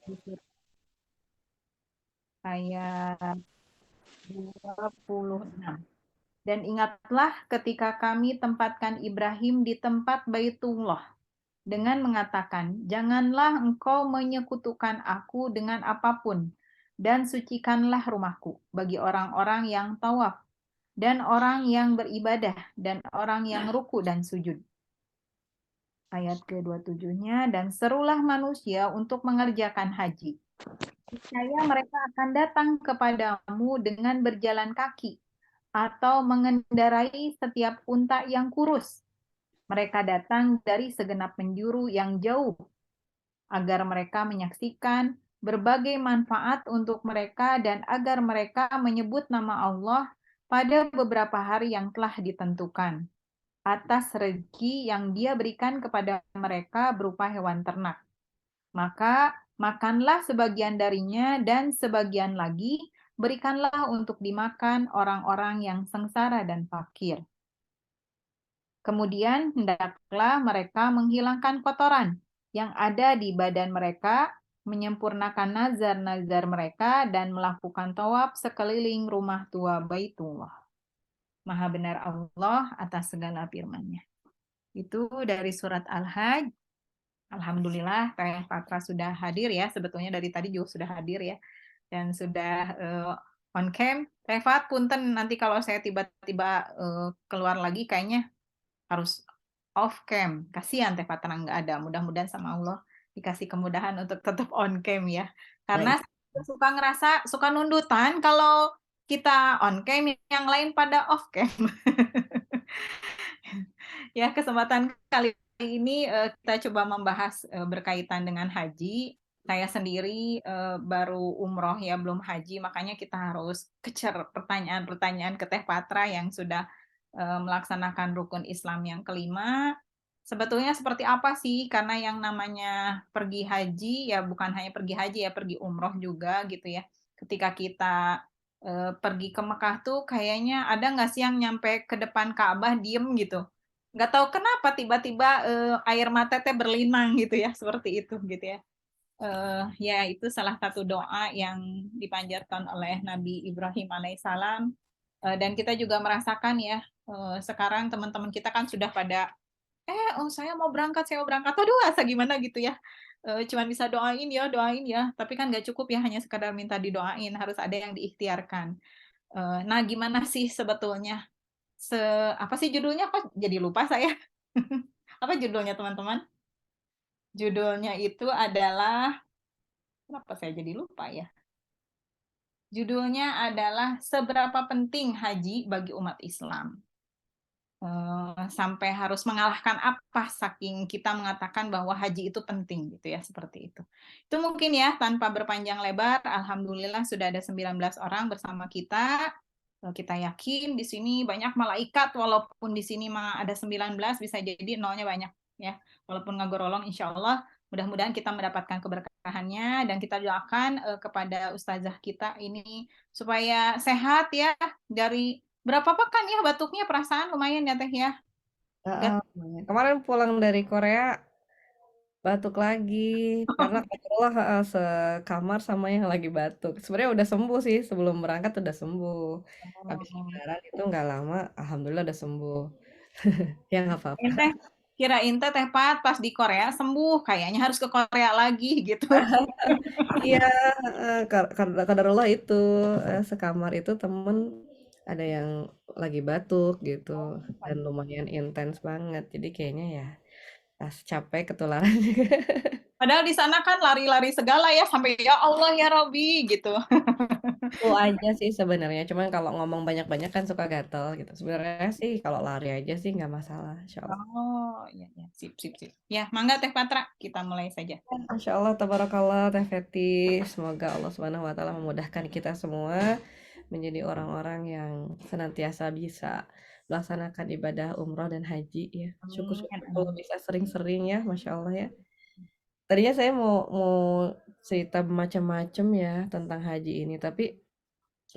di surat ayat 26. Dan ingatlah ketika kami tempatkan Ibrahim di tempat Baitullah dengan mengatakan, janganlah engkau menyekutukan aku dengan apapun, dan sucikanlah rumahku bagi orang-orang yang tawaf, dan orang yang beribadah, dan orang yang ruku dan sujud. Ayat ke-27-nya, dan serulah manusia untuk mengerjakan haji. Niscaya mereka akan datang kepadamu dengan berjalan kaki, atau mengendarai setiap unta yang kurus. Mereka datang dari segenap penjuru yang jauh, agar mereka menyaksikan berbagai manfaat untuk mereka dan agar mereka menyebut nama Allah pada beberapa hari yang telah ditentukan atas rezeki yang Dia berikan kepada mereka berupa hewan ternak. Maka makanlah sebagian darinya dan sebagian lagi berikanlah untuk dimakan orang-orang yang sengsara dan fakir. Kemudian hendaklah mereka menghilangkan kotoran yang ada di badan mereka, menyempurnakan nazar-nazar mereka, dan melakukan tawaf sekeliling rumah tua Baitullah. Maha benar Allah atas segala firman-Nya. Itu dari surat Al-Hajj. Alhamdulillah, Teh Patra sudah hadir ya. Sebetulnya dari tadi juga sudah hadir ya. Dan sudah on cam. Teh Fat, punten nanti kalau saya tiba-tiba keluar lagi kayaknya harus off cam. Kasihan Teh Patra nggak ada. Mudah-mudahan sama Allah dikasih kemudahan untuk tetap on cam ya. Karena Baik. saya suka ngerasa, suka nundutan kalau kita on cam, yang lain pada off cam. Ya, kesempatan kali ini kita coba membahas berkaitan dengan haji. Saya sendiri baru umroh ya, belum haji, makanya kita harus kecer pertanyaan-pertanyaan ke Teh Patra yang sudah melaksanakan rukun Islam yang kelima. Sebetulnya seperti apa sih? Karena yang namanya pergi haji ya bukan hanya pergi haji ya, pergi umroh juga gitu ya. Ketika kita pergi ke Mekah tuh kayaknya ada nggak sih yang nyampe ke depan Ka'bah diem gitu? Nggak tahu kenapa tiba-tiba air mata teh berlinang gitu ya, seperti itu gitu ya. Ya itu salah satu doa yang dipanjatkan oleh Nabi Ibrahim alaihissalam. Dan kita juga merasakan ya, sekarang teman-teman kita kan sudah pada, oh saya mau berangkat, aduh asa gimana gitu ya. Cuman bisa doain ya, tapi kan nggak cukup ya hanya sekadar minta didoain, harus ada yang diikhtiarkan. Nah gimana sih sebetulnya se apa sih judulnya, kok jadi lupa saya. Apa judulnya teman-teman? Judulnya itu adalah, kenapa saya jadi lupa ya? Judulnya adalah Seberapa Penting Haji Bagi Umat Islam. Sampai harus mengalahkan apa saking kita mengatakan bahwa haji itu penting gitu ya, seperti itu. Itu mungkin ya tanpa berpanjang lebar, alhamdulillah sudah ada 19 orang bersama kita. Kita yakin di sini banyak malaikat, walaupun di sini mah ada 19, bisa jadi nolnya banyak ya. Walaupun ngagorolong, insya Allah mudah-mudahan kita mendapatkan keberkahannya, dan kita doakan kepada ustazah kita ini supaya sehat ya. Dari berapa pekan ya batuknya, perasaan lumayan ya Teh ya. Nggak. Heeh. Kemarin pulang dari Korea batuk lagi karena kebetulan sekamar sama yang lagi batuk. Sebenarnya udah sembuh sih sebelum berangkat udah sembuh. Habis Oh. lebaran itu nggak lama, alhamdulillah udah sembuh. Ya nggak apa-apa. Teh kirain teh Teh Pat pas di Korea sembuh, kayaknya harus ke Korea lagi gitu. Iya, kadarullah itu sekamar itu temen ada yang lagi batuk gitu dan lumayan intens banget. Jadi kayaknya ya pas capek ketularan juga. Padahal di sana kan lari-lari segala ya, sampai ya Allah ya Robi gitu. Flu aja sih sebenarnya, cuman kalau ngomong banyak-banyak kan suka gatel gitu. Sebenarnya sih kalau lari aja sih nggak masalah, insya Allah. Oh, iya, iya. Sip, sip, sip. Ya, mangga Teh Patra, kita mulai saja. Masya Allah, tabarakallah, Teh Feti. Semoga Allah Subhanahu wa Ta'ala memudahkan kita semua menjadi orang-orang yang senantiasa bisa melaksanakan ibadah umroh dan haji ya. Amin, Syukur-syukur kalau amin. bisa sering-sering ya, Masya Allah ya. Tadinya saya mau cerita macam-macam ya tentang haji ini, tapi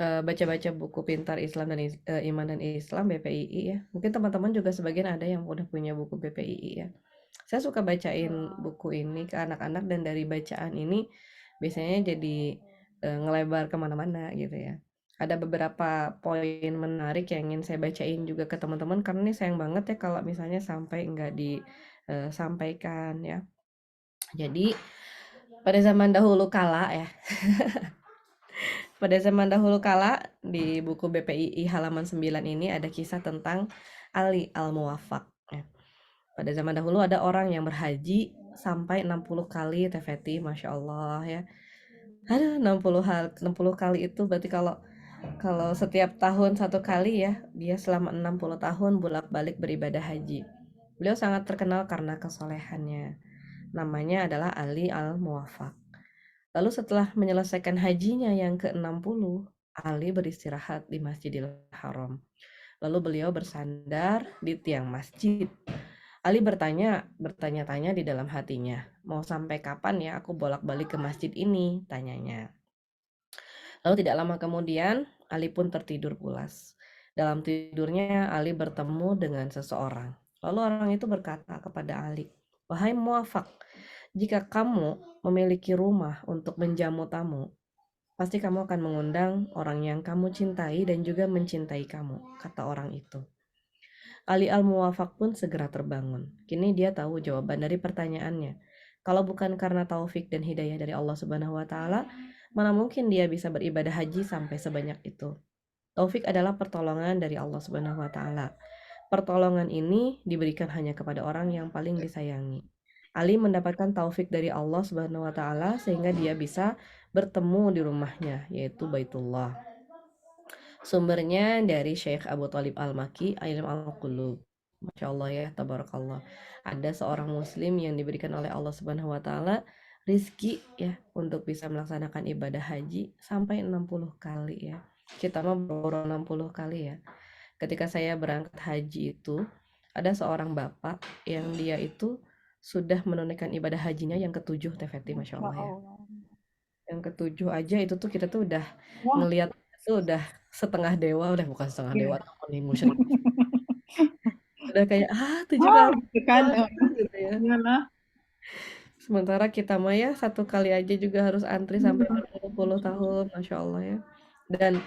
baca-baca buku Pintar Islam dan Iman dan Islam BPII ya. Mungkin teman-teman juga sebagian ada yang udah punya buku BPII ya. Saya suka bacain buku ini ke anak-anak dan dari bacaan ini biasanya jadi ngelebar kemana-mana gitu ya. Ada beberapa poin menarik yang ingin saya bacain juga ke teman-teman karena ini sayang banget ya kalau misalnya sampai nggak disampaikan ya. Jadi pada zaman dahulu kala ya, pada zaman dahulu kala di buku BPII halaman 9 ini ada kisah tentang Ali Al-Muwaffaq ya. Pada zaman dahulu ada orang yang berhaji sampai 60 kali tefeti, Masya Allah ya. Aduh, 60 kali itu berarti kalau kalau setiap tahun satu kali ya, dia selama 60 tahun bolak-balik beribadah haji. Beliau sangat terkenal karena kesolehannya. Namanya adalah Ali Al-Muwaffaq. Lalu setelah menyelesaikan hajinya yang ke-60, Ali beristirahat di Masjidil Haram. Lalu beliau bersandar di tiang masjid. Ali bertanya-tanya di dalam hatinya, mau sampai kapan ya aku bolak-balik ke masjid ini, tanyanya. Lalu tidak lama kemudian, Ali pun tertidur pulas. Dalam tidurnya, Ali bertemu dengan seseorang. Lalu orang itu berkata kepada Ali, "Wahai Muafak, jika kamu memiliki rumah untuk menjamu tamu, pasti kamu akan mengundang orang yang kamu cintai dan juga mencintai kamu," kata orang itu. Ali Al-Muwafaq pun segera terbangun. Kini dia tahu jawaban dari pertanyaannya. Kalau bukan karena taufik dan hidayah dari Allah Subhanahu wa taala, mana mungkin dia bisa beribadah haji sampai sebanyak itu. Taufik adalah pertolongan dari Allah Subhanahu wa taala. Pertolongan ini diberikan hanya kepada orang yang paling disayangi. Ali mendapatkan taufik dari Allah Subhanahu wa taala sehingga dia bisa bertemu di rumahnya yaitu Baitullah. Sumbernya dari Syekh Abu Talib Al-Maki, Ilm Al-Qulub. Masya Allah ya, tabarakallah. Ada seorang muslim yang diberikan oleh Allah Subhanahu wa taala rizki ya untuk bisa melaksanakan ibadah haji sampai 60 kali ya. Kita mah baru 60 kali ya. Ketika saya berangkat haji itu, ada seorang bapak yang dia itu sudah menunaikan ibadah hajinya yang ketujuh Tefeti, Masya Ya Allah ya. Allah. Yang ketujuh aja itu tuh kita tuh udah Wah, ngelihat itu udah setengah dewa, udah bukan setengah dewa, iya. apa nih musyrik. Udah kayak, tujuh Wah, kali gitu kan. gitu ya. Iyalah. Sementara kita mah ya satu kali aja juga harus antri sampai Hmm. berpuluh tahun, Masya Allah ya. Dan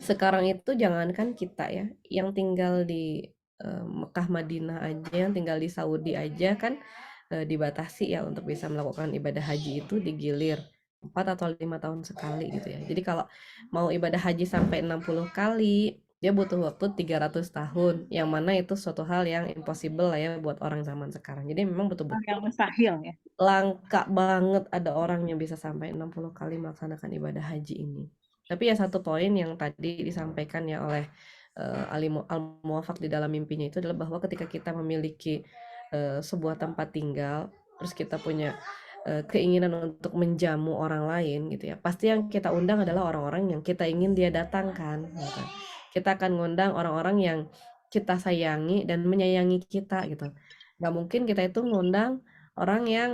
sekarang itu jangankan kita ya, yang tinggal di Mekah Madinah aja, yang tinggal di Saudi aja kan dibatasi ya untuk bisa melakukan ibadah haji itu digilir 4 atau 5 tahun sekali gitu ya. Jadi kalau mau ibadah haji sampai 60 kali, dia butuh waktu 300 tahun, yang mana itu suatu hal yang impossible lah ya buat orang zaman sekarang. Jadi memang Hal betul-betul yang mustahil ya. langka banget ada orang yang bisa sampai 60 kali melaksanakan ibadah haji ini. Tapi ya satu poin yang tadi disampaikan ya oleh Ali Al-Muwafaq di dalam mimpinya itu adalah bahwa ketika kita memiliki sebuah tempat tinggal, terus kita punya keinginan untuk menjamu orang lain gitu ya. Pasti yang kita undang adalah orang-orang yang kita ingin dia datangkan gitu. Kita akan ngundang orang-orang yang kita sayangi dan menyayangi kita gitu. Gak mungkin kita itu ngundang orang yang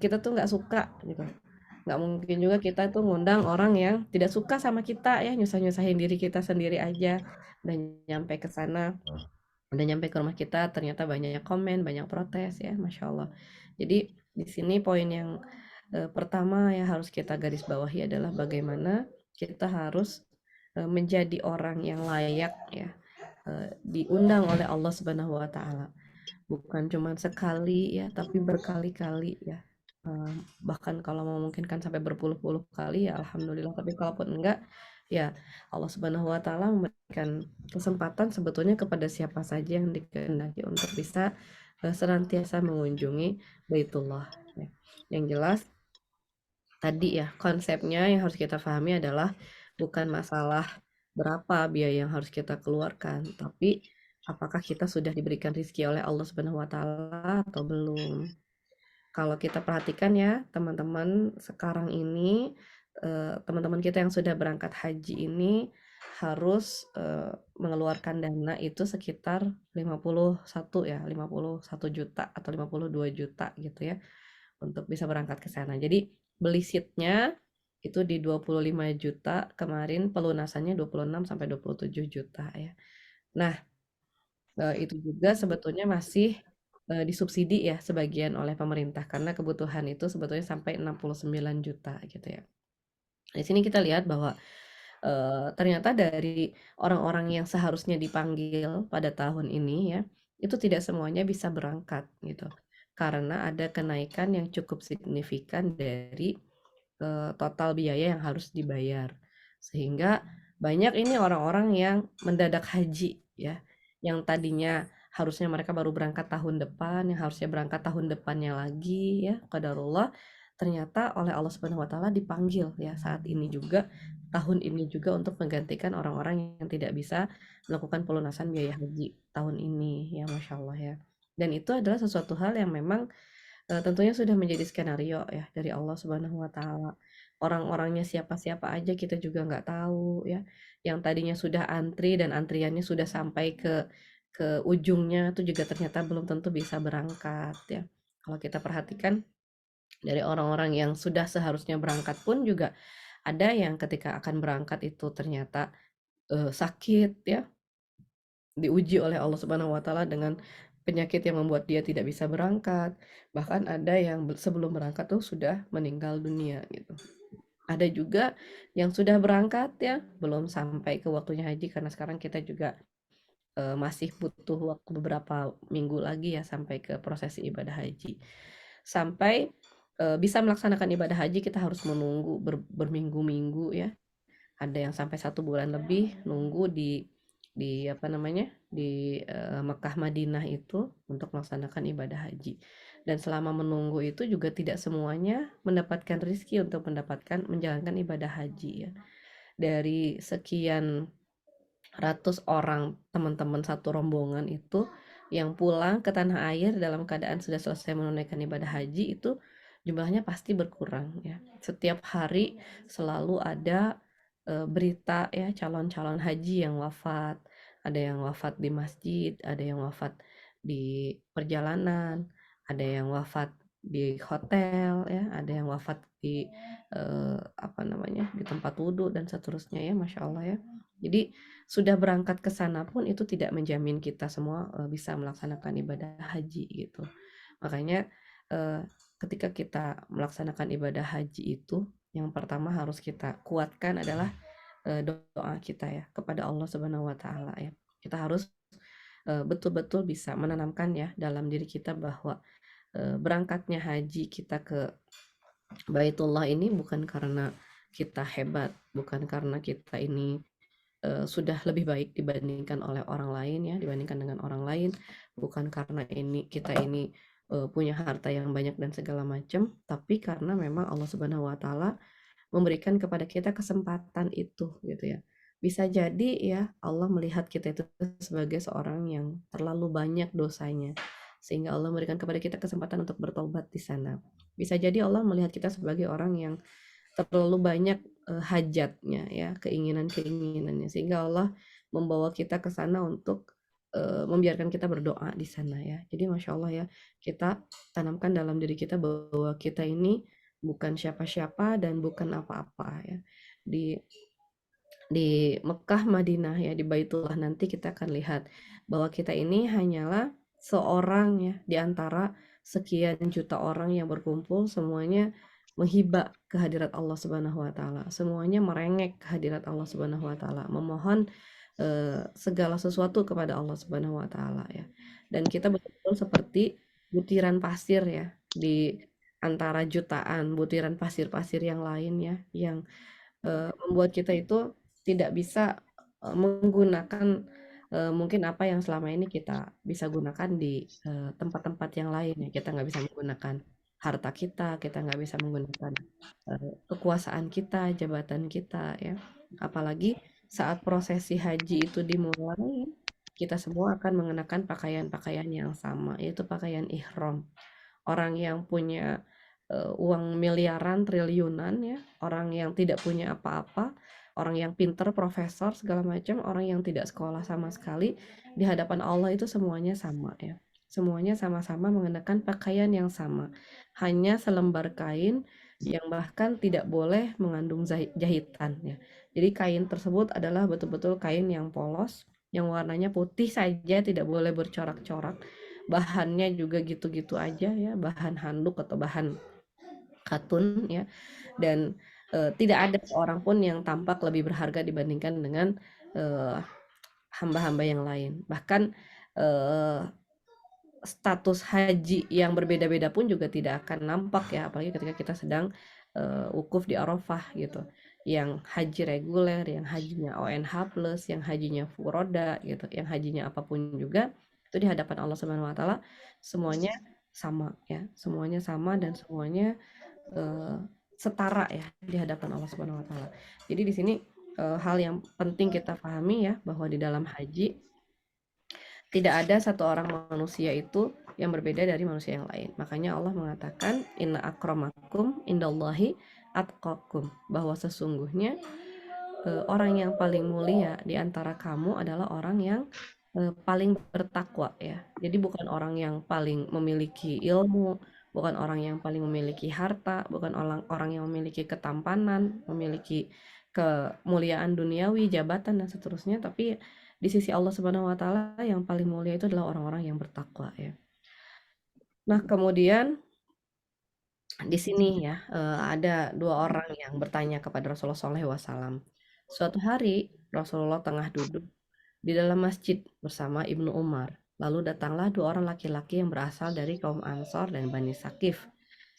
kita tuh nggak suka gitu. Nggak mungkin juga kita tuh ngundang orang yang tidak suka sama kita ya, nyusah-nyusahin diri kita sendiri aja. Dan nyampe ke sana, udah nyampe ke rumah kita ternyata banyak komen, banyak protes ya, Masya Allah. Jadi di sini poin yang pertama ya harus kita garis bawahi adalah bagaimana kita harus menjadi orang yang layak ya, diundang oleh Allah Subhanahu wa taala. Bukan cuma sekali ya, tapi berkali-kali ya. Bahkan kalau memungkinkan sampai berpuluh-puluh kali ya alhamdulillah, tapi kalaupun enggak ya Allah Subhanahu wa taala memberikan kesempatan sebetulnya kepada siapa saja yang dikehendaki untuk bisa senantiasa mengunjungi Baitullah ya. Yang jelas tadi ya konsepnya yang harus kita pahami adalah bukan masalah berapa biaya yang harus kita keluarkan, tapi apakah kita sudah diberikan rezeki oleh Allah Subhanahu wa taala atau belum. Kalau kita perhatikan ya, teman-teman sekarang ini teman-teman kita yang sudah berangkat haji ini harus mengeluarkan dana itu sekitar 51 ya, 51 juta atau 52 juta gitu ya untuk bisa berangkat ke sana. Jadi beli seatnya itu di 25 juta, kemarin pelunasannya 26 sampai 27 juta ya. Nah, itu juga sebetulnya masih disubsidi ya sebagian oleh pemerintah karena kebutuhan itu sebetulnya sampai 69 juta gitu ya. Di sini kita lihat bahwa ternyata dari orang-orang yang seharusnya dipanggil pada tahun ini ya, itu tidak semuanya bisa berangkat gitu. Karena ada kenaikan yang cukup signifikan dari total biaya yang harus dibayar. Sehingga banyak ini orang-orang yang mendadak haji ya, yang tadinya harusnya mereka baru berangkat tahun depan, yang harusnya berangkat tahun depannya lagi ya, qadarullah ternyata oleh Allah Subhanahu wa taala dipanggil ya saat ini juga, tahun ini juga untuk menggantikan orang-orang yang tidak bisa melakukan pelunasan biaya haji tahun ini ya, Masya Allah ya. Dan itu adalah sesuatu hal yang memang tentunya sudah menjadi skenario ya dari Allah Subhanahu wa taala. Orang-orangnya siapa-siapa aja kita juga nggak tahu ya. Yang tadinya sudah antri dan antriannya sudah sampai ke ujungnya itu juga ternyata belum tentu bisa berangkat ya. Kalau kita perhatikan dari orang-orang yang sudah seharusnya berangkat pun juga ada yang ketika akan berangkat itu ternyata sakit ya, diuji oleh Allah Subhanahu wa taala dengan penyakit yang membuat dia tidak bisa berangkat. Bahkan ada yang sebelum berangkat tuh sudah meninggal dunia gitu. Ada juga yang sudah berangkat ya, belum sampai ke waktunya haji karena sekarang kita juga masih butuh waktu beberapa minggu lagi ya sampai ke prosesi ibadah haji. Sampai bisa melaksanakan ibadah haji kita harus menunggu berminggu-minggu ya, ada yang sampai 1 bulan lebih nunggu di apa namanya di Mekah Madinah itu untuk melaksanakan ibadah haji. Dan selama menunggu itu juga tidak semuanya mendapatkan rizki untuk mendapatkan menjalankan ibadah haji ya. Dari sekian ratus orang teman-teman satu rombongan itu yang pulang ke tanah air dalam keadaan sudah selesai menunaikan ibadah haji itu jumlahnya pasti berkurang ya. Setiap hari selalu ada berita ya calon-calon haji yang wafat, ada yang wafat di masjid, ada yang wafat di perjalanan, ada yang wafat di hotel ya, ada yang wafat di apa namanya di tempat wudhu dan seterusnya ya, Masya Allah ya. Jadi sudah berangkat ke sana pun itu tidak menjamin kita semua bisa melaksanakan ibadah haji gitu. Makanya ketika kita melaksanakan ibadah haji itu yang pertama harus kita kuatkan adalah doa kita ya kepada Allah Subhanahu wa taala ya. Kita harus betul-betul bisa menanamkan ya dalam diri kita bahwa berangkatnya haji kita ke Baitullah ini bukan karena kita hebat, bukan karena kita ini sudah lebih baik dibandingkan oleh orang lain ya, dibandingkan dengan orang lain, bukan karena kita ini punya harta yang banyak dan segala macam, tapi karena memang Allah Subhanahu wa taala memberikan kepada kita kesempatan itu gitu ya. Bisa jadi ya Allah melihat kita itu sebagai seorang yang terlalu banyak dosanya sehingga Allah memberikan kepada kita kesempatan untuk bertobat di sana. Bisa jadi Allah melihat kita sebagai orang yang terlalu banyak hajatnya ya, keinginan-keinginannya sehingga Allah membawa kita ke sana untuk membiarkan kita berdoa di sana ya. Jadi Masya Allah ya, kita tanamkan dalam diri kita bahwa kita ini bukan siapa-siapa dan bukan apa-apa ya. Di Mekah Madinah ya, di Baitullah nanti kita akan lihat bahwa kita ini hanyalah seorang ya di antara sekian juta orang yang berkumpul semuanya menghibah kehadirat Allah Subhanahu wa taala. Semuanya merengek kehadirat Allah Subhanahu wa taala, memohon segala sesuatu kepada Allah Subhanahu wa taala ya. Dan kita betul-betul seperti butiran pasir ya di antara jutaan butiran pasir-pasir yang lain ya yang membuat kita itu tidak bisa menggunakan mungkin apa yang selama ini kita bisa gunakan di tempat-tempat yang lain ya. Kita nggak bisa menggunakan harta kita, kita nggak bisa menggunakan kekuasaan kita, jabatan kita ya. Apalagi saat prosesi haji itu dimulai, kita semua akan mengenakan pakaian-pakaian yang sama, yaitu pakaian ihram. Orang yang punya uang miliaran, triliunan ya, orang yang tidak punya apa-apa, orang yang pinter, profesor segala macam, orang yang tidak sekolah sama sekali, di hadapan Allah itu semuanya sama ya. Semuanya sama-sama mengenakan pakaian yang sama. Hanya selembar kain yang bahkan tidak boleh mengandung jahitan ya. Jadi kain tersebut adalah betul-betul kain yang polos, yang warnanya putih saja, tidak boleh bercorak-corak. bahannya juga gitu-gitu aja ya, bahan handuk atau bahan katun ya, dan tidak ada seorang pun yang tampak lebih berharga dibandingkan dengan eh, hamba-hamba yang lain. Bahkan eh, status haji yang berbeda-beda pun juga tidak akan nampak ya, apalagi ketika kita sedang wukuf di Arafah gitu. Yang haji reguler, yang hajinya ONH plus, yang hajinya furoda gitu, yang hajinya apapun juga itu di hadapan Allah Subhanahu wa taala semuanya sama ya, semuanya sama dan semuanya eh, setara ya di hadapan Allah Subhanahu wa taala. Jadi di sini hal yang penting kita pahami ya, bahwa di dalam haji tidak ada satu orang manusia itu yang berbeda dari manusia yang lain. Makanya Allah mengatakan inna akramakum indallahi atqakum, bahwa sesungguhnya orang yang paling mulia di antara kamu adalah orang yang paling bertakwa ya. Jadi bukan orang yang paling memiliki ilmu, bukan orang yang paling memiliki harta, bukan orang yang memiliki ketampanan, memiliki kemuliaan duniawi, jabatan dan seterusnya, tapi di sisi Allah Subhanahu wa taala yang paling mulia itu adalah orang-orang yang bertakwa ya. Nah, kemudian di sini ya ada dua orang yang bertanya kepada Rasulullah SAW. Suatu hari Rasulullah tengah duduk di dalam masjid bersama Ibnu Umar. Lalu datanglah dua orang laki-laki yang berasal dari kaum Ansor dan Bani Sakif.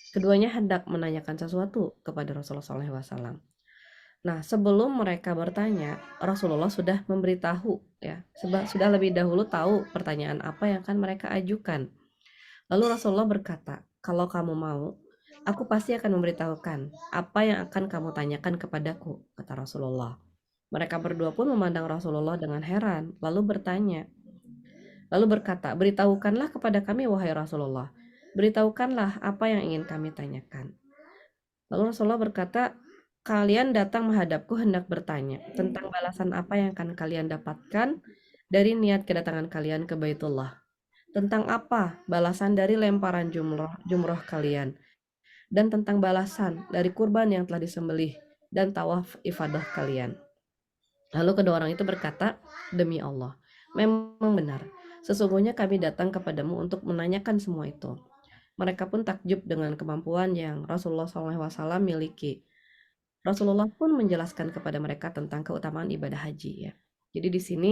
Keduanya hendak menanyakan sesuatu kepada Rasulullah SAW. Nah, sebelum mereka bertanya, Rasulullah sudah memberitahu ya, sudah lebih dahulu tahu pertanyaan apa yang akan mereka ajukan. Lalu Rasulullah berkata, "Kalau kamu mau, aku pasti akan memberitahukan apa yang akan kamu tanyakan kepadaku," kata Rasulullah. Mereka berdua pun memandang Rasulullah dengan heran, lalu berkata, "Beritahukanlah kepada kami, wahai Rasulullah. Beritahukanlah apa yang ingin kami tanyakan." Lalu Rasulullah berkata, "Kalian datang menghadapku hendak bertanya tentang balasan apa yang akan kalian dapatkan dari niat kedatangan kalian ke Baitullah. Tentang apa balasan dari lemparan jumroh kalian, dan tentang balasan dari kurban yang telah disembelih dan tawaf ifadah kalian." Lalu kedua orang itu berkata, "Demi Allah, memang benar. Sesungguhnya kami datang kepadamu untuk menanyakan semua itu." Mereka pun takjub dengan kemampuan yang Rasulullah SAW miliki. Rasulullah pun menjelaskan kepada mereka tentang keutamaan ibadah haji ya. Jadi di sini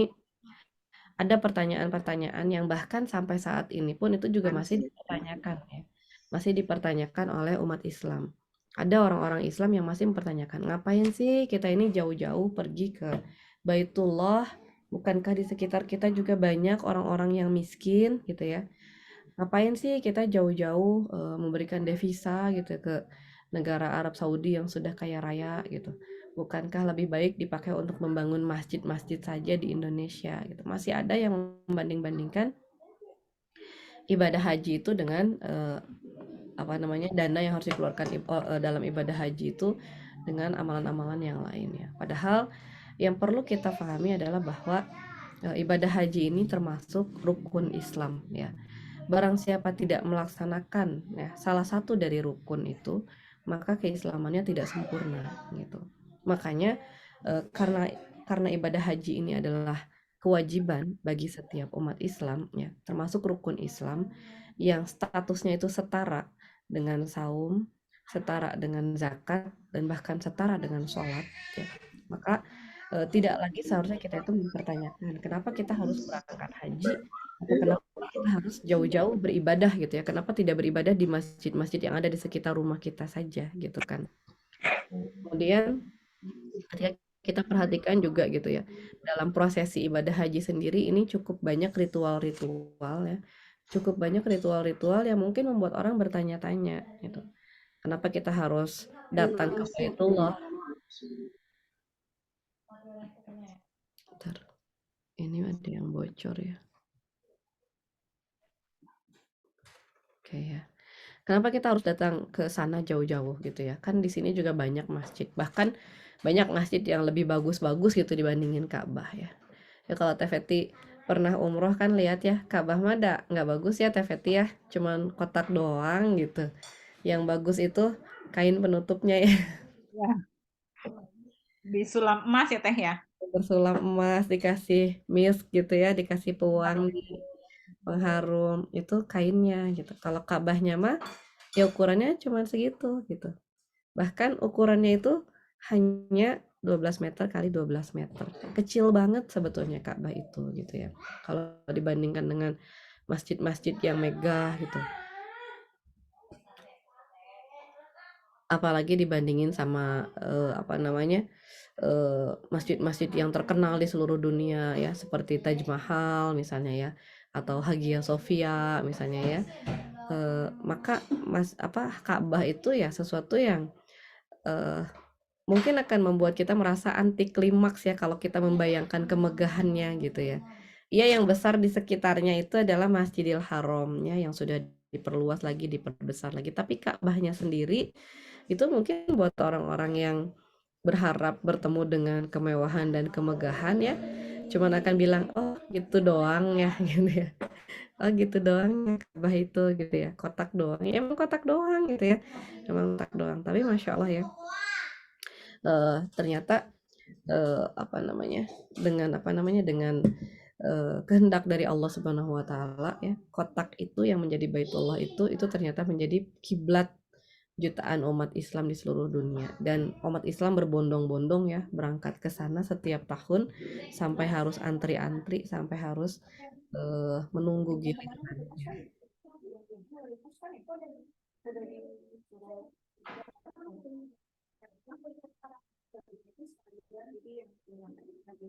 ada pertanyaan-pertanyaan yang bahkan sampai saat ini pun itu juga masih dipertanyakan ya. Masih dipertanyakan oleh umat Islam. Ada orang-orang Islam yang masih mempertanyakan, ngapain sih kita ini jauh-jauh pergi ke Baitullah? Bukankah di sekitar kita juga banyak orang-orang yang miskin gitu ya? Ngapain sih kita jauh-jauh memberikan devisa gitu ke negara Arab Saudi yang sudah kaya raya gitu? Bukankah lebih baik dipakai untuk membangun masjid-masjid saja di Indonesia gitu? Masih ada yang membanding-bandingkan ibadah haji itu dengan apa namanya, dana yang harus dikeluarkan dalam ibadah haji itu dengan amalan-amalan yang lain ya. Padahal yang perlu kita pahami adalah bahwa ibadah haji ini termasuk rukun Islam ya. Barang siapa tidak melaksanakan ya salah satu dari rukun itu, maka keislamannya tidak sempurna gitu. Makanya karena ibadah haji ini adalah kewajiban bagi setiap umat Islam ya, termasuk rukun Islam yang statusnya itu setara dengan saum, setara dengan zakat, dan bahkan setara dengan sholat ya. Maka tidak lagi seharusnya kita itu mempertanyakan kenapa kita harus berangkat haji atau kenapa kita harus jauh-jauh beribadah gitu ya. Kenapa tidak beribadah di masjid-masjid yang ada di sekitar rumah kita saja gitu kan. Kemudian ketika kita perhatikan juga gitu ya, dalam prosesi ibadah haji sendiri ini cukup banyak ritual-ritual ya. Cukup banyak ritual-ritual yang mungkin membuat orang bertanya-tanya gitu. Kenapa kita harus datang ke Baitullah? Bentar, ini ada yang bocor ya. Oke ya. Kenapa kita harus datang ke sana jauh-jauh gitu ya? Kan di sini juga banyak masjid. Bahkan banyak masjid yang lebih bagus-bagus gitu dibandingin Ka'bah ya. Ya kalau Tefeti pernah umroh kan lihat ya, Ka'bah mah nggak bagus ya Tefeti ya. Cuman kotak doang gitu. Yang bagus itu kain penutupnya ya. Ya, di sulam emas ya Teh ya. Bersulam emas, dikasih misk gitu ya, dikasih pewangi. pengharum itu kainnya gitu. Kalau Ka'bahnya mah ya ukurannya cuma segitu gitu. Bahkan ukurannya itu hanya 12 meter kali 12 meter. Kecil banget sebetulnya Ka'bah itu gitu ya. Kalau dibandingkan dengan masjid-masjid yang megah gitu. Apalagi dibandingin sama apa namanya masjid-masjid yang terkenal di seluruh dunia ya, seperti Taj Mahal misalnya ya, atau Hagia Sophia misalnya ya. Maka Ka'bah itu ya sesuatu yang eh, mungkin akan membuat kita merasa anti klimaks ya kalau kita membayangkan kemegahannya gitu ya. Iya, yang besar di sekitarnya itu adalah Masjidil Haramnya yang sudah diperluas lagi, diperbesar lagi. Tapi Ka'bahnya sendiri itu mungkin buat orang-orang yang berharap bertemu dengan kemewahan dan kemegahan ya, cuman akan bilang, oh gitu doang ya gitu ya. Oh gitu doang ya Ka'bah itu gitu ya, kotak doang. Ya, emang kotak doang gitu ya. Emang kotak doang. Tapi Masya Allah ya, ternyata dengan kehendak dari Allah Subhanahu wa taala ya, kotak itu yang menjadi Baitullah itu ternyata menjadi kiblat jutaan umat Islam di seluruh dunia, dan umat Islam berbondong-bondong ya berangkat ke sana setiap tahun, sampai harus antri-antri, sampai harus menunggu gilirannya.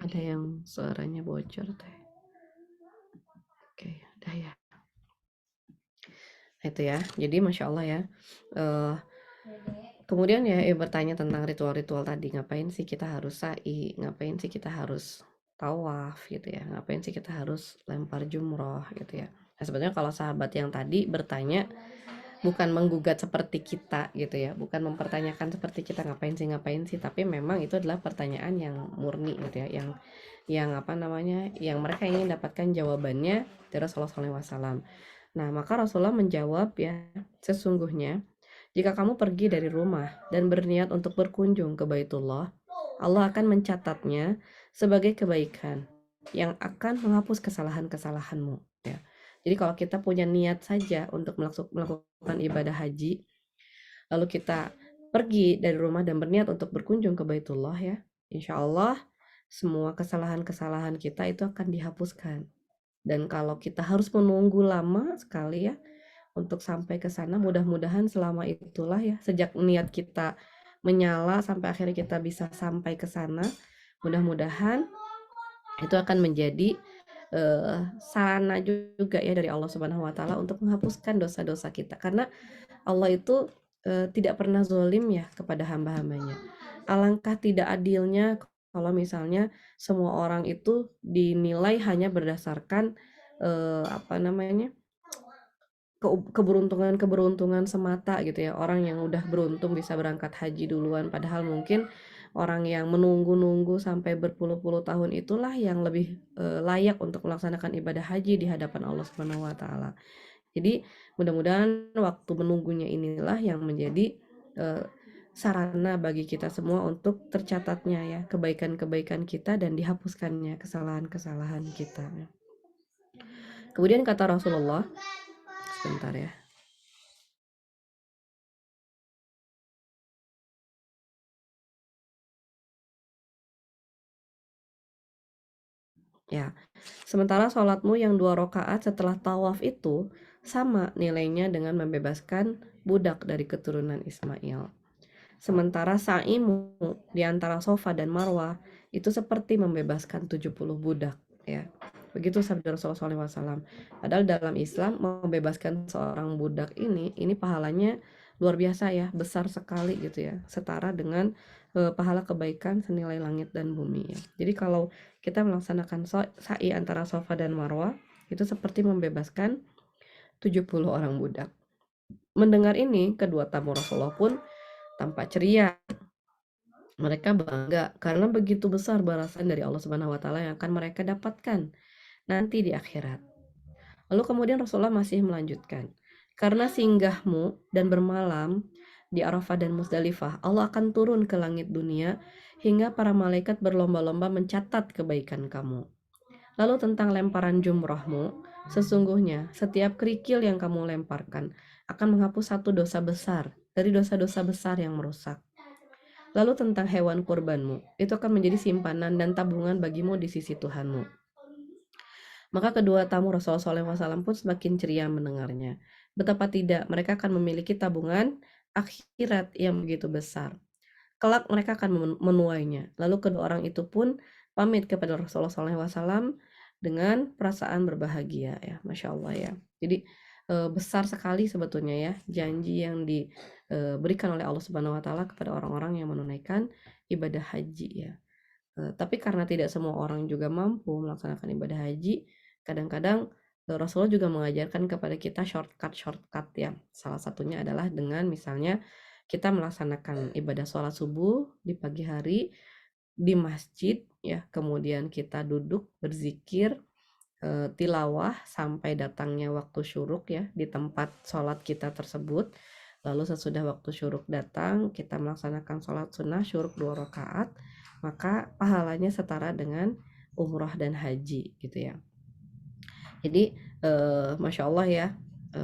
Ada yang suaranya bocor teh. Oke, udah ya. Itu ya. Jadi Masya Allah ya. Eh, kemudian ya bertanya tentang ritual-ritual tadi. Ngapain sih kita harus sa'i? Ngapain sih kita harus tawaf gitu ya? Ngapain sih kita harus lempar jumroh gitu ya? Nah, sebenarnya kalau sahabat yang tadi bertanya bukan menggugat seperti kita gitu ya, bukan mempertanyakan seperti kita ngapain sih, tapi memang itu adalah pertanyaan yang murni gitu ya, yang apa namanya, yang mereka ingin dapatkan jawabannya dari Rasulullah SAW. Nah, maka Rasulullah menjawab ya, sesungguhnya jika kamu pergi dari rumah dan berniat untuk berkunjung ke Baitullah, Allah akan mencatatnya sebagai kebaikan yang akan menghapus kesalahan-kesalahanmu ya. Jadi kalau kita punya niat saja untuk melakukan ibadah haji, lalu kita pergi dari rumah dan berniat untuk berkunjung ke Baitullah ya, insya Allah semua kesalahan-kesalahan kita itu akan dihapuskan. Dan kalau kita harus menunggu lama sekali ya untuk sampai ke sana, mudah-mudahan selama itulah ya, sejak niat kita menyala sampai akhirnya kita bisa sampai ke sana, mudah-mudahan itu akan menjadi sarana juga ya dari Allah Subhanahu wa taala untuk menghapuskan dosa-dosa kita. Karena Allah itu tidak pernah zolim ya kepada hamba-hambanya. Alangkah tidak adilnya kalau misalnya semua orang itu dinilai hanya berdasarkan apa namanya, keberuntungan semata gitu ya. Orang yang udah beruntung bisa berangkat haji duluan, padahal mungkin orang yang menunggu-nunggu sampai berpuluh-puluh tahun itulah yang lebih layak untuk melaksanakan ibadah haji di hadapan Allah Subhanahu wa taala. Jadi mudah-mudahan waktu menunggunya inilah yang menjadi eh, sarana bagi kita semua untuk tercatatnya ya kebaikan-kebaikan kita dan dihapuskannya kesalahan-kesalahan kita. Kemudian kata Rasulullah, sebentar ya. Ya, sementara sholatmu yang 2 rakaat setelah tawaf itu sama nilainya dengan membebaskan budak dari keturunan Ismail. Sementara sa'imu di antara Safa dan Marwah itu seperti membebaskan 70 budak ya. Begitu sabda Rasulullah SAW. Padahal dalam Islam membebaskan seorang budak ini pahalanya luar biasa ya, besar sekali gitu ya. Setara dengan pahala kebaikan senilai langit dan bumi ya. Jadi kalau kita melaksanakan sa'i antara Safa dan Marwah itu seperti membebaskan 70 orang budak. Mendengar ini, kedua tamu Rasulullah pun tampak ceria. Mereka bangga karena begitu besar balasan dari Allah Subhanahu wa taala yang akan mereka dapatkan nanti di akhirat. Lalu kemudian Rasulullah masih melanjutkan, karena singgahmu dan bermalam di Arafah dan Musdalifah, Allah akan turun ke langit dunia hingga para malaikat berlomba-lomba mencatat kebaikan kamu. Lalu tentang lemparan jumrohmu, Sesungguhnya setiap kerikil yang kamu lemparkan akan menghapus satu dosa besar dari dosa-dosa besar yang merusak. Lalu tentang hewan kurbanmu, itu akan menjadi simpanan dan tabungan bagimu di sisi Tuhanmu. Maka kedua tamu Rasulullah SAW pun semakin ceria mendengarnya. Betapa tidak, mereka akan memiliki tabungan akhirat yang begitu besar. Kelak mereka akan menuainya. Lalu kedua orang itu pun pamit kepada Rasulullah SAW dengan perasaan berbahagia ya, Masya Allah ya. Jadi besar sekali sebetulnya ya janji yang diberikan oleh Allah Subhanahu Wa Taala kepada orang-orang yang menunaikan ibadah haji ya. Tapi karena tidak semua orang juga mampu melaksanakan ibadah haji, kadang-kadang Rasulullah juga mengajarkan kepada kita shortcut ya. Salah satunya adalah dengan misalnya kita melaksanakan ibadah sholat subuh di pagi hari di masjid ya, kemudian kita duduk berzikir, tilawah sampai datangnya waktu syuruk ya di tempat sholat kita tersebut. Lalu sesudah waktu syuruk datang, kita melaksanakan sholat sunnah syuruk 2 rakaat, maka pahalanya setara dengan umroh dan haji gitu ya. Jadi Masya Allah ya,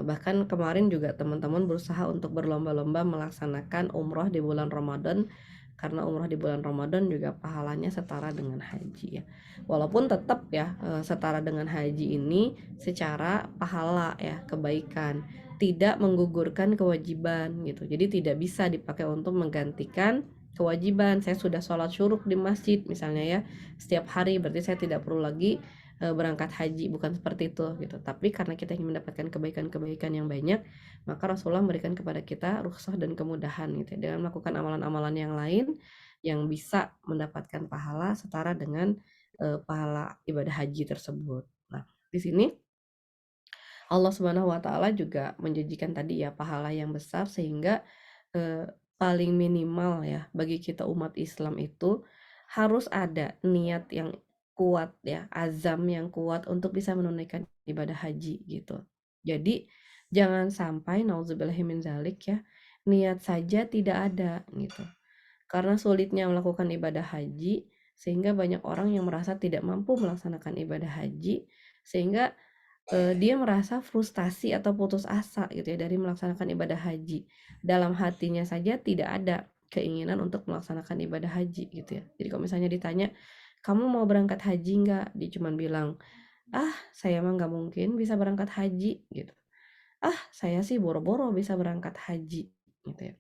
bahkan kemarin juga teman-teman berusaha untuk berlomba-lomba melaksanakan umroh di bulan Ramadan, karena umroh di bulan Ramadan juga pahalanya setara dengan haji ya. Walaupun tetap ya setara dengan haji ini secara pahala ya, kebaikan, tidak menggugurkan kewajiban gitu. Jadi tidak bisa dipakai untuk menggantikan kewajiban. Saya sudah sholat syuruk di masjid misalnya ya setiap hari, berarti saya tidak perlu lagi berangkat haji, bukan seperti itu gitu. Tapi karena kita ingin mendapatkan kebaikan-kebaikan yang banyak, maka Rasulullah memberikan kepada kita rukhsah dan kemudahan gitu ya, dengan melakukan amalan-amalan yang lain yang bisa mendapatkan pahala setara dengan pahala ibadah haji tersebut. Nah, di sini Allah Subhanahu wa taala juga menjanjikan tadi ya pahala yang besar, sehingga paling minimal ya bagi kita umat Islam itu harus ada niat yang kuat ya, azam yang kuat untuk bisa menunaikan ibadah haji gitu. Jadi jangan sampai nauzubillahi min zalik ya, niat saja tidak ada gitu. Karena sulitnya melakukan ibadah haji sehingga banyak orang yang merasa tidak mampu melaksanakan ibadah haji, sehingga dia merasa frustasi atau putus asa gitu ya dari melaksanakan ibadah haji. Dalam hatinya saja tidak ada keinginan untuk melaksanakan ibadah haji gitu ya. Jadi kalau misalnya ditanya, kamu mau berangkat haji nggak? Dia cuma bilang, ah saya mah nggak mungkin bisa berangkat haji gitu. Ah saya sih boro-boro bisa berangkat haji gitu ya.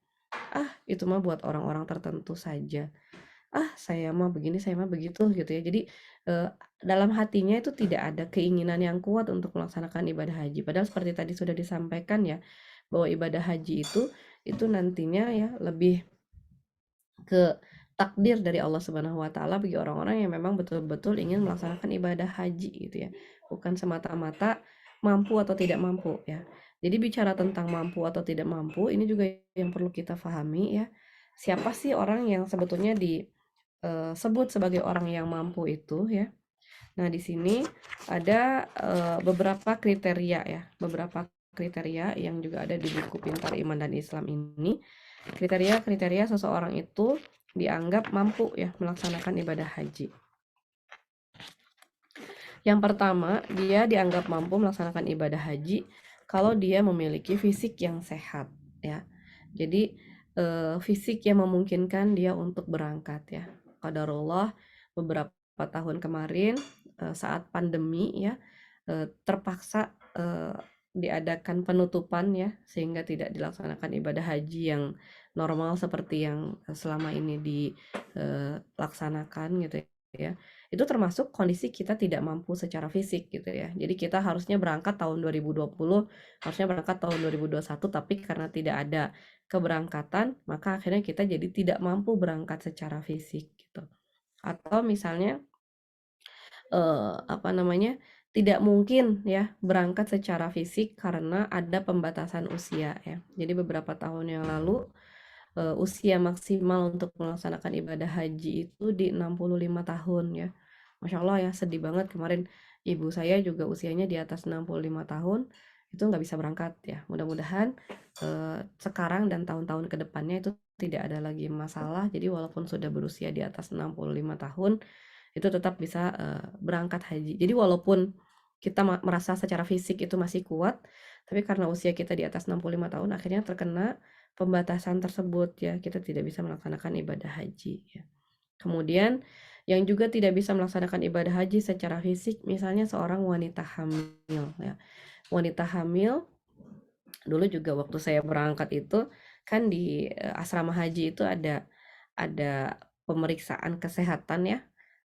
Ah itu mah buat orang-orang tertentu saja. Ah saya mah begini, saya mah begitu gitu ya. Jadi dalam hatinya itu tidak ada keinginan yang kuat untuk melaksanakan ibadah haji. Padahal seperti tadi sudah disampaikan ya, bahwa ibadah haji itu nantinya ya lebih ke takdir dari Allah Subhanahu wa taala bagi orang-orang yang memang betul-betul ingin melaksanakan ibadah haji gitu ya. Bukan semata-mata mampu atau tidak mampu ya. Jadi bicara tentang mampu atau tidak mampu, ini juga yang perlu kita pahami ya. Siapa sih orang yang sebetulnya disebut sebagai orang yang mampu itu ya? Nah, di sini ada beberapa kriteria ya, beberapa kriteria yang juga ada di buku Pintar Iman dan Islam ini. Kriteria-kriteria seseorang itu dianggap mampu ya melaksanakan ibadah haji. Yang pertama, dia dianggap mampu melaksanakan ibadah haji kalau dia memiliki fisik yang sehat ya. Jadi fisik yang memungkinkan dia untuk berangkat ya. Qadarullah beberapa tahun kemarin saat pandemi ya terpaksa diadakan penutupan ya, sehingga tidak dilaksanakan ibadah haji yang normal seperti yang selama ini dilaksanakan gitu ya. Itu termasuk kondisi kita tidak mampu secara fisik gitu ya. Jadi kita harusnya berangkat tahun 2020, harusnya berangkat tahun 2021, tapi karena tidak ada keberangkatan, maka akhirnya kita jadi tidak mampu berangkat secara fisik gitu. Atau misalnya apa namanya, tidak mungkin ya berangkat secara fisik karena ada pembatasan usia ya. Jadi beberapa tahun yang lalu usia maksimal untuk melaksanakan ibadah haji itu di 65 tahun ya. Masya Allah ya, sedih banget kemarin ibu saya juga usianya di atas 65 tahun, itu nggak bisa berangkat ya. Mudah-mudahan sekarang dan tahun-tahun ke depannya itu tidak ada lagi masalah. Jadi walaupun sudah berusia di atas 65 tahun, itu tetap bisa berangkat haji. Jadi walaupun kita merasa secara fisik itu masih kuat, tapi karena usia kita di atas 65 tahun akhirnya terkena pembatasan tersebut ya, kita tidak bisa melaksanakan ibadah haji ya. Kemudian yang juga tidak bisa melaksanakan ibadah haji secara fisik, misalnya seorang wanita hamil ya. Wanita hamil, dulu juga waktu saya berangkat itu kan di asrama haji itu ada pemeriksaan kesehatan ya.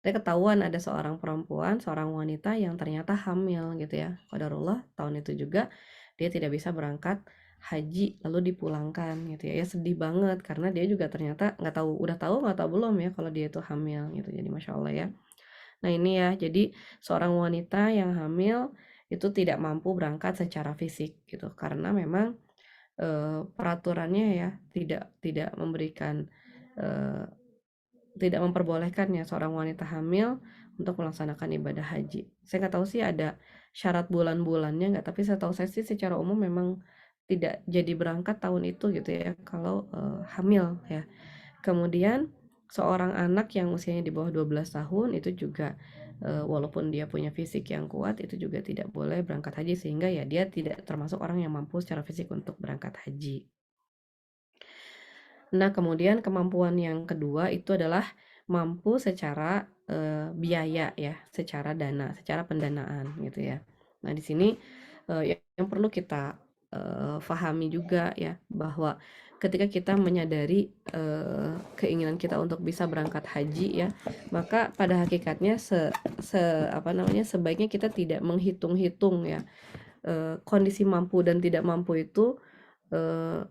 Dan ketahuan ada seorang perempuan, seorang wanita yang ternyata hamil gitu ya. Qadarullah tahun itu juga dia tidak bisa berangkat haji lalu dipulangkan gitu ya. Ya sedih banget karena dia juga ternyata udah tahu nggak tahu belum ya kalau dia itu hamil gitu. Jadi Masya Allah ya. Nah ini ya, jadi seorang wanita yang hamil itu tidak mampu berangkat secara fisik gitu karena memang peraturannya ya tidak memberikan eh, tidak memperbolehkan ya seorang wanita hamil untuk melaksanakan ibadah haji. Saya nggak tahu sih ada syarat bulan-bulannya nggak, tapi saya tahu saya sih secara umum memang tidak jadi berangkat tahun itu gitu ya kalau hamil ya. Kemudian seorang anak yang usianya di bawah 12 tahun itu juga walaupun dia punya fisik yang kuat itu juga tidak boleh berangkat haji sehingga ya dia tidak termasuk orang yang mampu secara fisik untuk berangkat haji. Nah, kemudian kemampuan yang kedua itu adalah mampu secara biaya ya, secara dana, secara pendanaan gitu ya. Nah, di sini yang perlu kita pahami juga ya bahwa ketika kita menyadari keinginan kita untuk bisa berangkat haji ya, maka pada hakikatnya sebaiknya kita tidak menghitung-hitung ya kondisi mampu dan tidak mampu itu eh,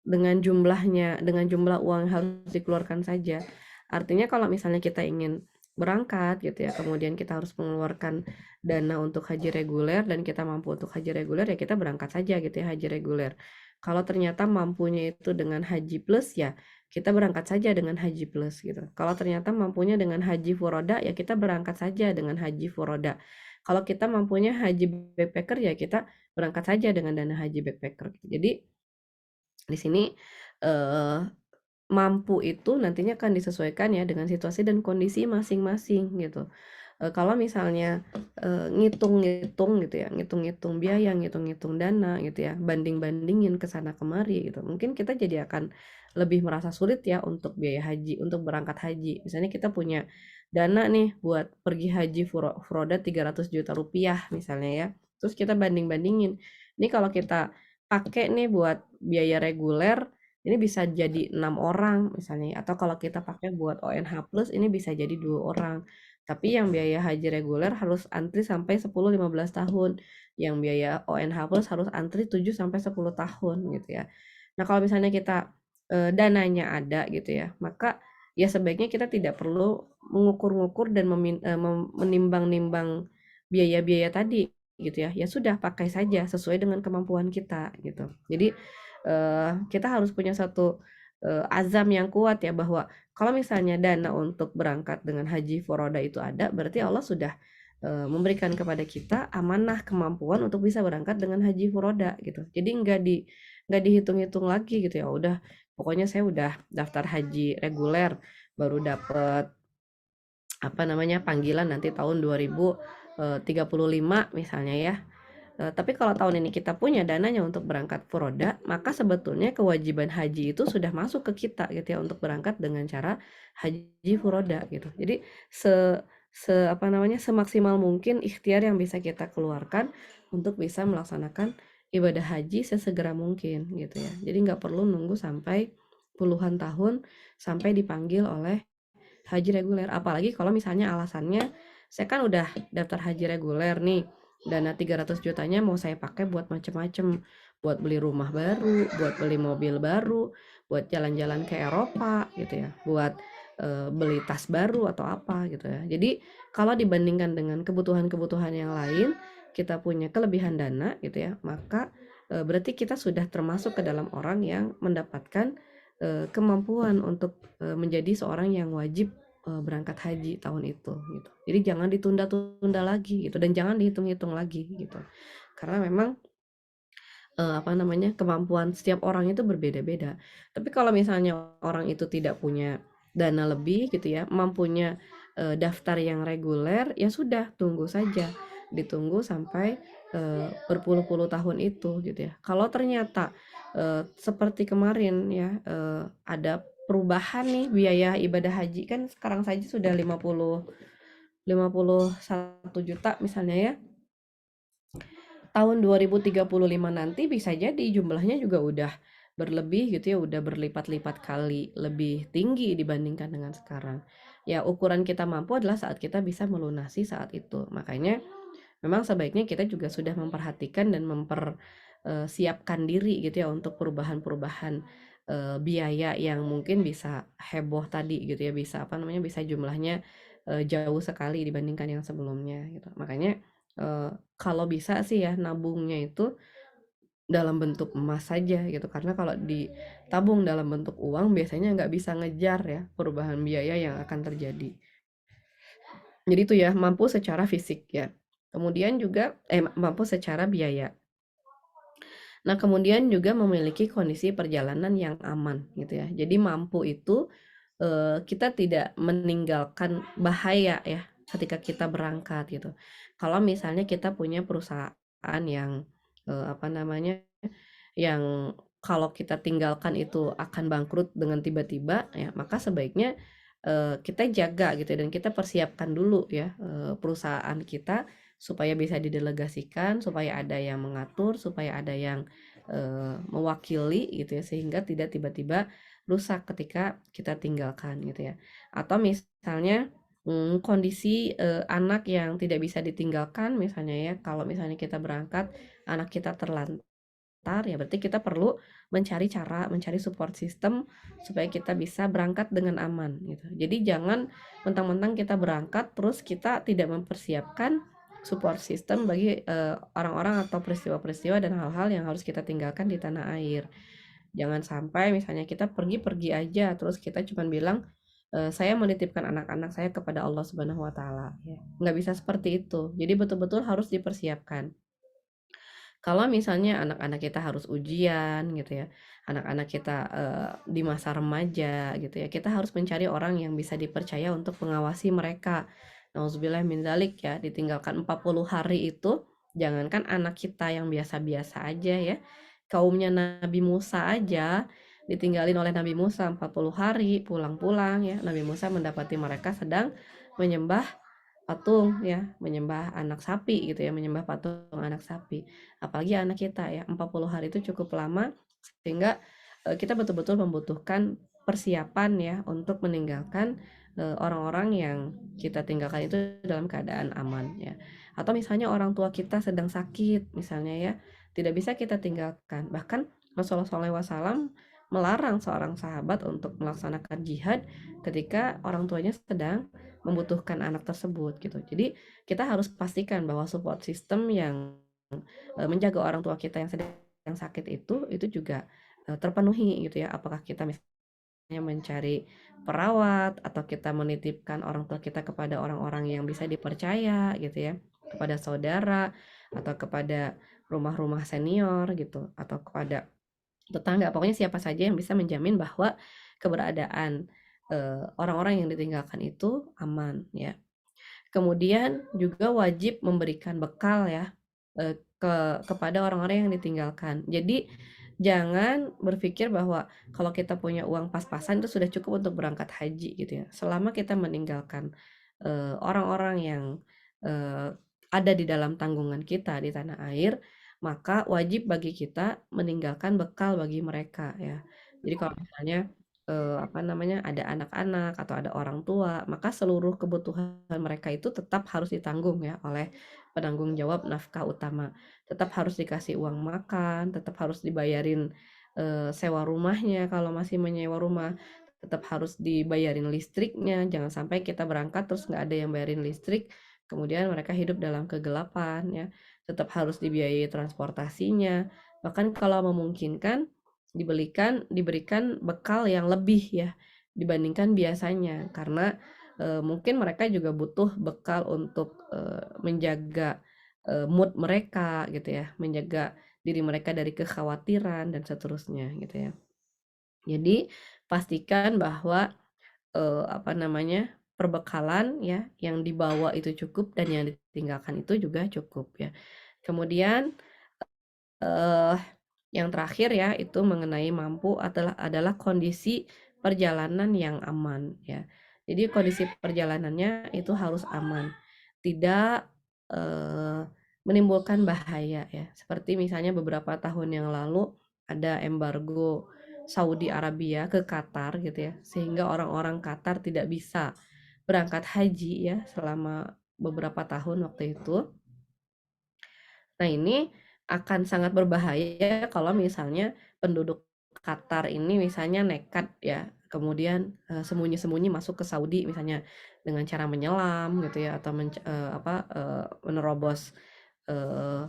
dengan jumlah uang yang harus dikeluarkan saja. Artinya kalau misalnya kita ingin berangkat gitu ya, kemudian kita harus mengeluarkan dana untuk haji reguler dan kita mampu untuk haji reguler ya kita berangkat saja gitu ya haji reguler. Kalau ternyata mampunya itu dengan haji plus ya kita berangkat saja dengan haji plus gitu. Kalau ternyata mampunya dengan haji furoda ya kita berangkat saja dengan haji furoda. Kalau kita mampunya haji backpacker ya kita berangkat saja dengan dana haji backpacker. Jadi di sini eh, mampu itu nantinya akan disesuaikan ya dengan situasi dan kondisi masing-masing gitu. Kalau misalnya ngitung-ngitung gitu ya, ngitung-ngitung biaya, ngitung-ngitung dana gitu ya, banding-bandingin ke sana kemari gitu. Mungkin kita jadi akan lebih merasa sulit ya untuk biaya haji, untuk berangkat haji. Misalnya kita punya dana nih buat pergi haji furoda 300 juta rupiah misalnya ya. Terus kita banding-bandingin. Ini kalau kita pakai nih buat biaya reguler ini bisa jadi 6 orang misalnya atau kalau kita pakai buat ONH plus ini bisa jadi 2 orang tapi yang biaya haji reguler harus antri sampai 10-15 tahun yang biaya ONH plus harus antri 7-10 tahun gitu ya. Nah kalau misalnya kita dananya ada gitu ya maka ya sebaiknya kita tidak perlu mengukur-ngukur dan menimbang-nimbang biaya-biaya tadi gitu ya. Ya sudah pakai saja sesuai dengan kemampuan kita gitu. Jadi kita harus punya satu azam yang kuat ya bahwa kalau misalnya dana untuk berangkat dengan haji furoda itu ada, berarti Allah sudah memberikan kepada kita amanah kemampuan untuk bisa berangkat dengan haji furoda gitu. Jadi nggak dihitung-hitung lagi gitu ya. Udah pokoknya saya udah daftar haji reguler baru dapat apa namanya panggilan nanti tahun 2035 misalnya ya. Tapi kalau tahun ini kita punya dananya untuk berangkat furoda, maka sebetulnya kewajiban haji itu sudah masuk ke kita gitu ya untuk berangkat dengan cara haji furoda gitu. Jadi se apa namanya semaksimal mungkin ikhtiar yang bisa kita keluarkan untuk bisa melaksanakan ibadah haji sesegera mungkin gitu ya. Jadi nggak perlu nunggu sampai puluhan tahun sampai dipanggil oleh haji reguler. Apalagi kalau misalnya alasannya saya kan udah daftar haji reguler nih dana 300 jutanya mau saya pakai buat macem-macem buat beli rumah baru, buat beli mobil baru, buat jalan-jalan ke Eropa gitu ya, buat beli tas baru atau apa gitu ya. Jadi kalau dibandingkan dengan kebutuhan-kebutuhan yang lain, kita punya kelebihan dana gitu ya, maka berarti kita sudah termasuk ke dalam orang yang mendapatkan kemampuan untuk menjadi seorang yang wajib berangkat haji tahun itu gitu. Jadi jangan ditunda-tunda lagi gitu dan jangan dihitung-hitung lagi gitu. Karena memang apa namanya kemampuan setiap orang itu berbeda-beda. Tapi kalau misalnya orang itu tidak punya dana lebih gitu ya, mampunya daftar yang reguler, ya sudah tunggu saja. ditunggu sampai berpuluh-puluh tahun itu gitu ya. Kalau ternyata seperti kemarin ya, ada perubahan nih biaya ibadah haji, kan sekarang saja sudah 51 juta misalnya ya. Tahun 2035 nanti bisa jadi jumlahnya juga udah berlebih gitu ya, udah berlipat-lipat kali lebih tinggi dibandingkan dengan sekarang. Ya ukuran kita mampu adalah saat kita bisa melunasi saat itu. Makanya memang sebaiknya kita juga sudah memperhatikan dan mempersiapkan diri gitu ya untuk perubahan-perubahan biaya yang mungkin bisa heboh tadi gitu ya, bisa apa namanya, bisa jumlahnya jauh sekali dibandingkan yang sebelumnya gitu. Makanya kalau bisa sih ya nabungnya itu dalam bentuk emas saja gitu, karena kalau ditabung dalam bentuk uang biasanya nggak bisa ngejar ya perubahan biaya yang akan terjadi. Jadi itu ya, mampu secara fisik ya. Kemudian juga mampu secara biaya. Nah, kemudian juga memiliki kondisi perjalanan yang aman gitu ya. Jadi mampu itu kita tidak meninggalkan bahaya ya ketika kita berangkat gitu. Kalau misalnya kita punya perusahaan yang apa namanya, yang kalau kita tinggalkan itu akan bangkrut dengan tiba-tiba ya, maka sebaiknya kita jaga gitu ya, dan kita persiapkan dulu ya perusahaan kita supaya bisa didelegasikan, supaya ada yang mengatur, supaya ada yang mewakili gitu ya, sehingga tidak tiba-tiba rusak ketika kita tinggalkan gitu ya. Atau misalnya kondisi anak yang tidak bisa ditinggalkan misalnya ya, kalau misalnya kita berangkat anak kita terlantar, ya berarti kita perlu mencari cara, mencari support system supaya kita bisa berangkat dengan aman gitu. Jadi jangan mentang-mentang kita berangkat terus kita tidak mempersiapkan support system bagi orang-orang atau peristiwa-peristiwa dan hal-hal yang harus kita tinggalkan di tanah air. Jangan sampai misalnya kita pergi-pergi aja terus kita cuma bilang saya menitipkan anak-anak saya kepada Allah Subhanahu wa taala ya. Nggak bisa seperti itu. Jadi betul-betul harus dipersiapkan. Kalau misalnya anak-anak kita harus ujian gitu ya, anak-anak kita di masa remaja gitu ya, kita harus mencari orang yang bisa dipercaya untuk mengawasi mereka. Nauzubillah min dzalik ya, ditinggalkan 40 hari itu, jangankan anak kita yang biasa-biasa aja ya, kaumnya Nabi Musa aja ditinggalin oleh Nabi Musa 40 hari, pulang-pulang ya, Nabi Musa mendapati mereka sedang menyembah patung ya, menyembah anak sapi gitu ya, menyembah patung anak sapi. Apalagi anak kita ya, 40 hari itu cukup lama sehingga kita betul-betul membutuhkan persiapan ya untuk meninggalkan orang-orang yang kita tinggalkan itu dalam keadaan aman ya. Atau misalnya orang tua kita sedang sakit misalnya ya, tidak bisa kita tinggalkan. Bahkan Rasulullah SAW melarang seorang sahabat untuk melaksanakan jihad ketika orang tuanya sedang membutuhkan anak tersebut gitu. Jadi kita harus pastikan bahwa support system yang menjaga orang tua kita yang sedang sakit itu juga terpenuhi gitu ya. Apakah kita misalnya mencari perawat atau kita menitipkan orang tua kita kepada orang-orang yang bisa dipercaya gitu ya, kepada saudara atau kepada rumah-rumah senior gitu atau kepada tetangga, pokoknya siapa saja yang bisa menjamin bahwa keberadaan orang-orang yang ditinggalkan itu aman ya. Kemudian juga wajib memberikan bekal ya kepada orang-orang yang ditinggalkan. Jadi jangan berpikir bahwa kalau kita punya uang pas-pasan itu sudah cukup untuk berangkat haji gitu ya. Selama kita meninggalkan orang-orang yang uh, ada di dalam tanggungan kita di tanah air, maka wajib bagi kita meninggalkan bekal bagi mereka ya. Jadi kalau misalnya apa namanya, ada anak-anak atau ada orang tua, maka seluruh kebutuhan mereka itu tetap harus ditanggung ya oleh penanggung jawab nafkah utama. Tetap harus dikasih uang makan, tetap harus dibayarin sewa rumahnya kalau masih menyewa rumah, tetap harus dibayarin listriknya. Jangan sampai kita berangkat terus nggak ada yang bayarin listrik, kemudian mereka hidup dalam kegelapan ya. Tetap harus dibiayai transportasinya. Bahkan kalau memungkinkan diberikan bekal yang lebih ya dibandingkan biasanya, karena mungkin mereka juga butuh bekal untuk menjaga mood mereka gitu ya, menjaga diri mereka dari kekhawatiran dan seterusnya gitu ya. Jadi pastikan bahwa apa namanya, perbekalan ya yang dibawa itu cukup dan yang ditinggalkan itu juga cukup ya. Kemudian eh, yang terakhir ya itu mengenai mampu adalah kondisi perjalanan yang aman ya. Jadi kondisi perjalanannya itu harus aman, tidak menimbulkan bahaya ya. Seperti misalnya beberapa tahun yang lalu ada embargo Saudi Arabia ke Qatar gitu ya, sehingga orang-orang Qatar tidak bisa berangkat haji ya selama beberapa tahun waktu itu. Nah, ini akan sangat berbahaya kalau misalnya penduduk Qatar ini misalnya nekat ya, kemudian sembunyi-sembunyi masuk ke Saudi misalnya dengan cara menyelam gitu ya atau menerobos eh,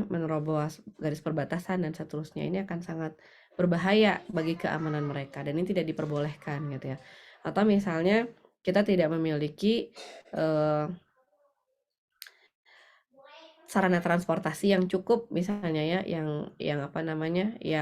menerobos garis perbatasan dan seterusnya. Ini akan sangat berbahaya bagi keamanan mereka dan ini tidak diperbolehkan gitu ya. Atau misalnya kita tidak memiliki eh, sarana transportasi yang cukup misalnya ya, yang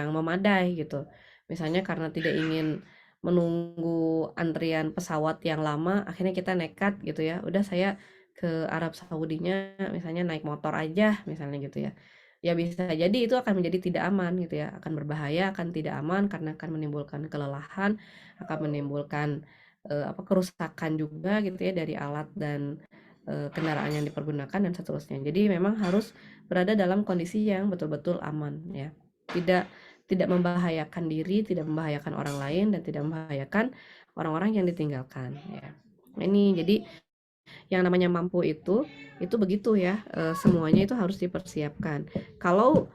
memadai gitu. Misalnya karena tidak ingin menunggu antrian pesawat yang lama, akhirnya kita nekat gitu ya. Udah saya ke Arab Saudinya misalnya naik motor aja misalnya gitu ya. Ya bisa jadi itu akan menjadi tidak aman gitu ya, akan berbahaya, akan tidak aman karena akan menimbulkan kelelahan, akan menimbulkan kerusakan juga gitu ya dari alat dan kendaraan yang dipergunakan dan seterusnya. Jadi memang harus berada dalam kondisi yang betul-betul aman ya. Tidak membahayakan diri, tidak membahayakan orang lain dan tidak membahayakan orang-orang yang ditinggalkan ya. Ini jadi yang namanya mampu itu begitu ya, semuanya itu harus dipersiapkan. Kalau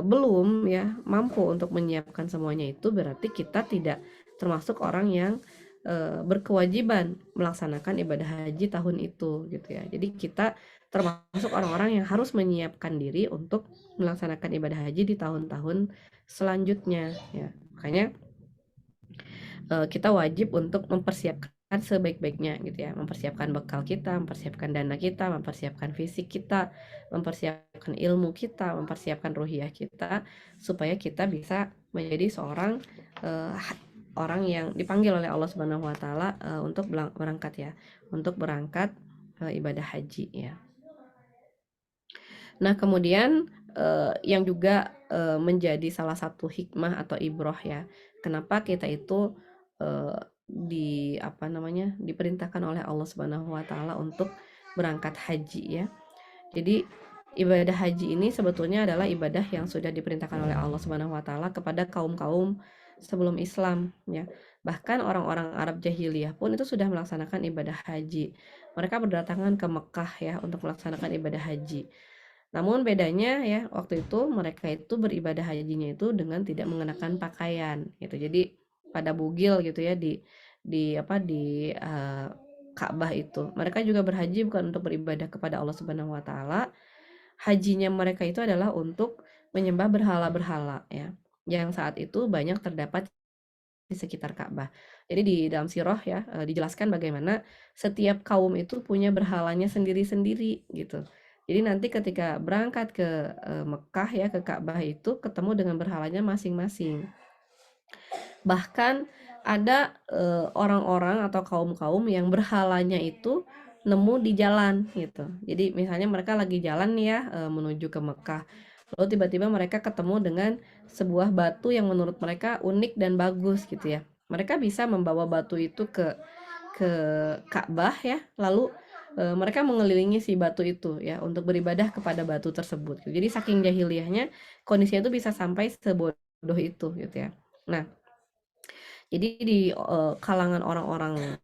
belum ya mampu untuk menyiapkan semuanya itu berarti kita tidak termasuk orang yang berkewajiban melaksanakan ibadah haji tahun itu gitu ya. Jadi kita termasuk orang-orang yang harus menyiapkan diri untuk melaksanakan ibadah haji di tahun-tahun selanjutnya ya. Makanya kita wajib untuk mempersiapkan sebaik-baiknya gitu ya, mempersiapkan bekal kita, mempersiapkan dana kita, mempersiapkan fisik kita, mempersiapkan ilmu kita, mempersiapkan ruhiyah kita supaya kita bisa menjadi seorang uh, orang yang dipanggil oleh Allah Subhanahu wa taala untuk berangkat ya, untuk berangkat ibadah haji ya. Nah, kemudian yang juga menjadi salah satu hikmah atau ibroh ya, kenapa kita itu diperintahkan oleh Allah Subhanahu wa taala untuk berangkat haji ya. Jadi ibadah haji ini sebetulnya adalah ibadah yang sudah diperintahkan oleh Allah Subhanahu wa taala kepada kaum-kaum sebelum Islam ya. Bahkan orang-orang Arab jahiliyah pun itu sudah melaksanakan ibadah haji. Mereka berdatangan ke Mekah ya untuk melaksanakan ibadah haji. Namun bedanya ya waktu itu mereka itu beribadah hajinya itu dengan tidak mengenakan pakaian gitu. Jadi pada bugil gitu ya di Ka'bah itu. Mereka juga berhaji bukan untuk beribadah kepada Allah Subhanahu wa taala. Hajinya mereka itu adalah untuk menyembah berhala-berhala ya. Yang saat itu banyak terdapat di sekitar Ka'bah. Jadi di dalam sirah ya dijelaskan bagaimana setiap kaum itu punya berhalanya sendiri-sendiri gitu. Jadi nanti ketika berangkat ke Mekah ya ke Ka'bah itu ketemu dengan berhalanya masing-masing. Bahkan ada orang-orang atau kaum-kaum yang berhalanya itu nemu di jalan gitu. Jadi misalnya mereka lagi jalan nih ya menuju ke Mekah. Lalu tiba-tiba mereka ketemu dengan sebuah batu yang menurut mereka unik dan bagus gitu ya. Mereka bisa membawa batu itu ke Ka'bah ya, lalu mereka mengelilingi si batu itu ya untuk beribadah kepada batu tersebut. Jadi saking jahiliyahnya kondisinya itu bisa sampai sebodoh itu gitu ya. Nah, jadi di kalangan orang-orang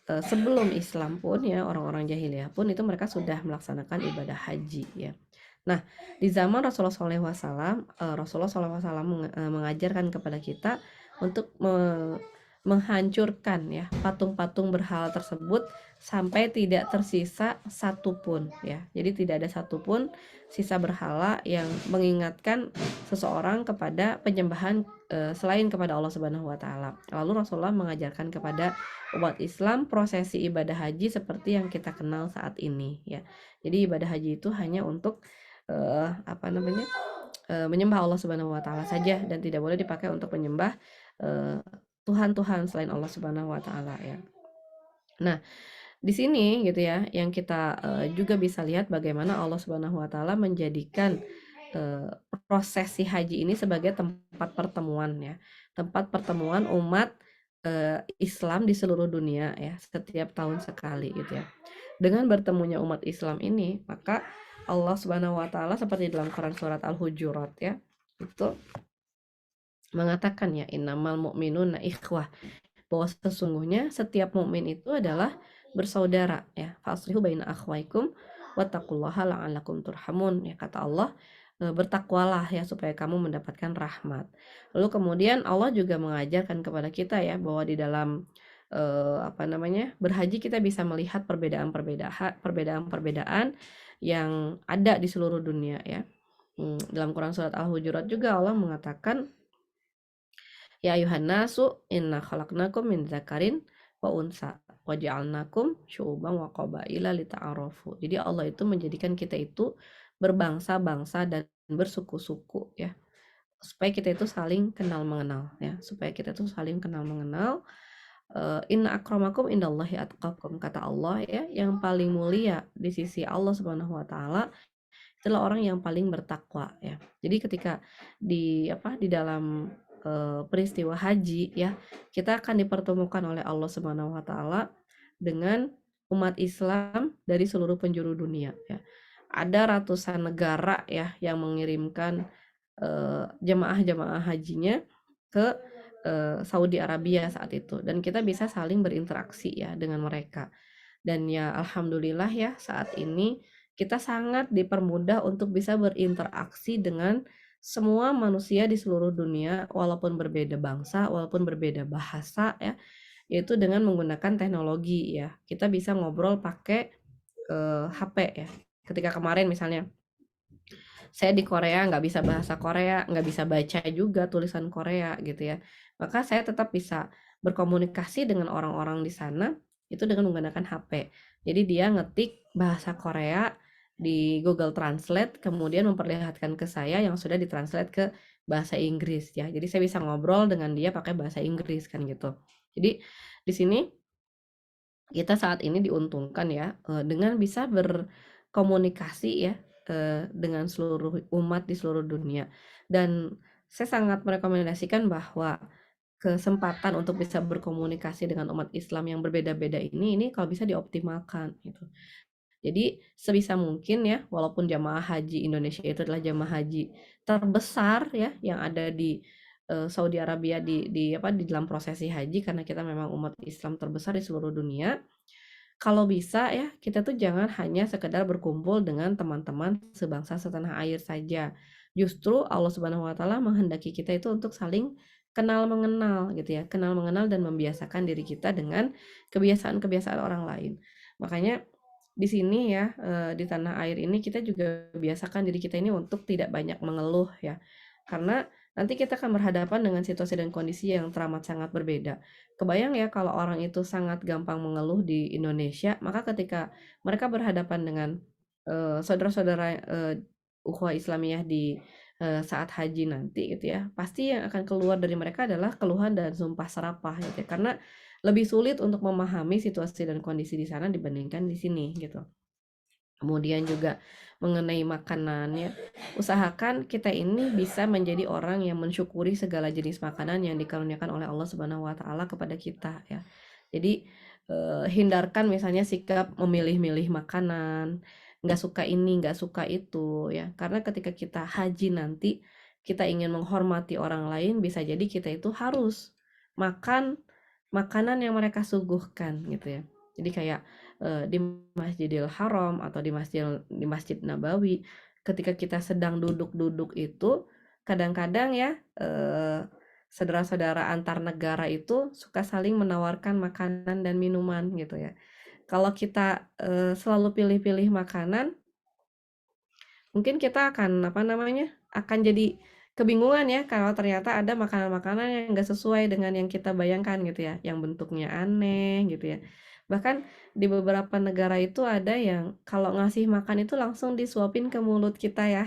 sebelum Islam pun ya orang-orang jahiliyah pun itu mereka sudah melaksanakan ibadah haji ya. Nah, di zaman Rasulullah SAW, Rasulullah SAW mengajarkan kepada kita untuk menghancurkan ya patung-patung berhala tersebut sampai tidak tersisa satupun ya. Jadi tidak ada satupun sisa berhala yang mengingatkan seseorang kepada penyembahan selain kepada Allah Subhanahu wa taala. Lalu Rasulullah mengajarkan kepada umat Islam prosesi ibadah haji seperti yang kita kenal saat ini ya. Jadi ibadah haji itu hanya untuk menyembah Allah Subhanahu wa taala saja dan tidak boleh dipakai untuk menyembah Tuhan-Tuhan selain Allah Subhanahu wa taala ya. Nah, di sini gitu ya, yang kita juga bisa lihat bagaimana Allah Subhanahu wa taala menjadikan prosesi haji ini sebagai tempat pertemuan ya. Tempat pertemuan umat Islam di seluruh dunia ya, setiap tahun sekali gitu ya. Dengan bertemunya umat Islam ini, maka Allah Subhanahu wa taala seperti dalam Quran surat Al-Hujurat ya, itu mengatakan ya innamal mu'minuna ikhwah, bahwa sesungguhnya setiap mukmin itu adalah bersaudara ya. Faslihu baina akhwaikum wattaqullaha la'allakum turhamun ya, kata Allah, bertakwalah ya supaya kamu mendapatkan rahmat. Lalu kemudian Allah juga mengajarkan kepada kita ya bahwa di dalam apa namanya, berhaji kita bisa melihat perbedaan-perbedaan yang ada di seluruh dunia ya. Dalam Quran surat Al-Hujurat juga Allah mengatakan, ya ayuhan nasu inna khalaqnakum min dzakarin wa unsa wa ja'alnakum syu'uban wa qabaila lita'arafu. Jadi Allah itu menjadikan kita itu berbangsa-bangsa dan bersuku-suku ya, supaya kita itu saling kenal mengenal ya, supaya kita itu saling kenal mengenal. Inna akramakum indallahi atqakum, kata Allah ya, yang paling mulia di sisi Allah Subhanahu wa taala itulah orang yang paling bertakwa ya. Jadi ketika di dalam peristiwa haji ya, kita akan dipertemukan oleh Allah Subhanahu wa taala dengan umat Islam dari seluruh penjuru dunia ya. Ada ratusan negara ya yang mengirimkan jemaah-jemaah hajinya ke Saudi Arabia saat itu, dan kita bisa saling berinteraksi ya dengan mereka. Dan ya alhamdulillah ya, saat ini kita sangat dipermudah untuk bisa berinteraksi dengan semua manusia di seluruh dunia walaupun berbeda bangsa, walaupun berbeda bahasa ya, yaitu dengan menggunakan teknologi ya. Kita bisa ngobrol pakai HP ya. Ketika kemarin misalnya saya di Korea nggak bisa bahasa Korea, nggak bisa baca juga tulisan Korea gitu ya. Maka saya tetap bisa berkomunikasi dengan orang-orang di sana itu dengan menggunakan HP. Jadi dia ngetik bahasa Korea di Google Translate, kemudian memperlihatkan ke saya yang sudah ditranslate ke bahasa Inggris ya. Jadi saya bisa ngobrol dengan dia pakai bahasa Inggris kan gitu. Jadi di sini kita saat ini diuntungkan ya dengan bisa berkomunikasi ya dengan seluruh umat di seluruh dunia. Dan saya sangat merekomendasikan bahwa kesempatan untuk bisa berkomunikasi dengan umat Islam yang berbeda-beda ini kalau bisa dioptimalkan gitu. Jadi sebisa mungkin ya, walaupun jamaah haji Indonesia itu adalah jamaah haji terbesar ya yang ada di Saudi Arabia di dalam prosesi haji, karena kita memang umat Islam terbesar di seluruh dunia. Kalau bisa ya, kita tuh jangan hanya sekedar berkumpul dengan teman-teman sebangsa setanah air saja. Justru Allah Subhanahu wa taala menghendaki kita itu untuk saling kenal mengenal gitu ya, kenal mengenal dan membiasakan diri kita dengan kebiasaan-kebiasaan orang lain. Makanya di sini ya, di tanah air ini kita juga biasakan diri kita ini untuk tidak banyak mengeluh ya. Karena nanti kita akan berhadapan dengan situasi dan kondisi yang teramat sangat berbeda. Kebayang ya kalau orang itu sangat gampang mengeluh di Indonesia, maka ketika mereka berhadapan dengan saudara-saudara ukhuwah Islamiyah di saat haji nanti gitu ya, pasti yang akan keluar dari mereka adalah keluhan dan sumpah serapah gitu ya. Karena lebih sulit untuk memahami situasi dan kondisi di sana dibandingkan di sini gitu. Kemudian juga mengenai makanannya, usahakan kita ini bisa menjadi orang yang mensyukuri segala jenis makanan yang dikaruniakan oleh Allah Subhanahu wa taala kepada kita ya. Jadi hindarkan misalnya sikap memilih-milih makanan, nggak suka ini, nggak suka itu ya. Karena ketika kita haji nanti, kita ingin menghormati orang lain, bisa jadi kita itu harus makan makanan yang mereka suguhkan gitu ya. Jadi kayak di Masjidil Haram atau di Masjid Nabawi, ketika kita sedang duduk-duduk itu kadang-kadang ya saudara-saudara antar negara itu suka saling menawarkan makanan dan minuman gitu ya. Kalau kita selalu pilih-pilih makanan, mungkin kita akan apa namanya, akan jadi kebingungan ya kalau ternyata ada makanan-makanan yang nggak sesuai dengan yang kita bayangkan gitu ya, yang bentuknya aneh gitu ya. Bahkan di beberapa negara itu ada yang kalau ngasih makan itu langsung disuapin ke mulut kita ya.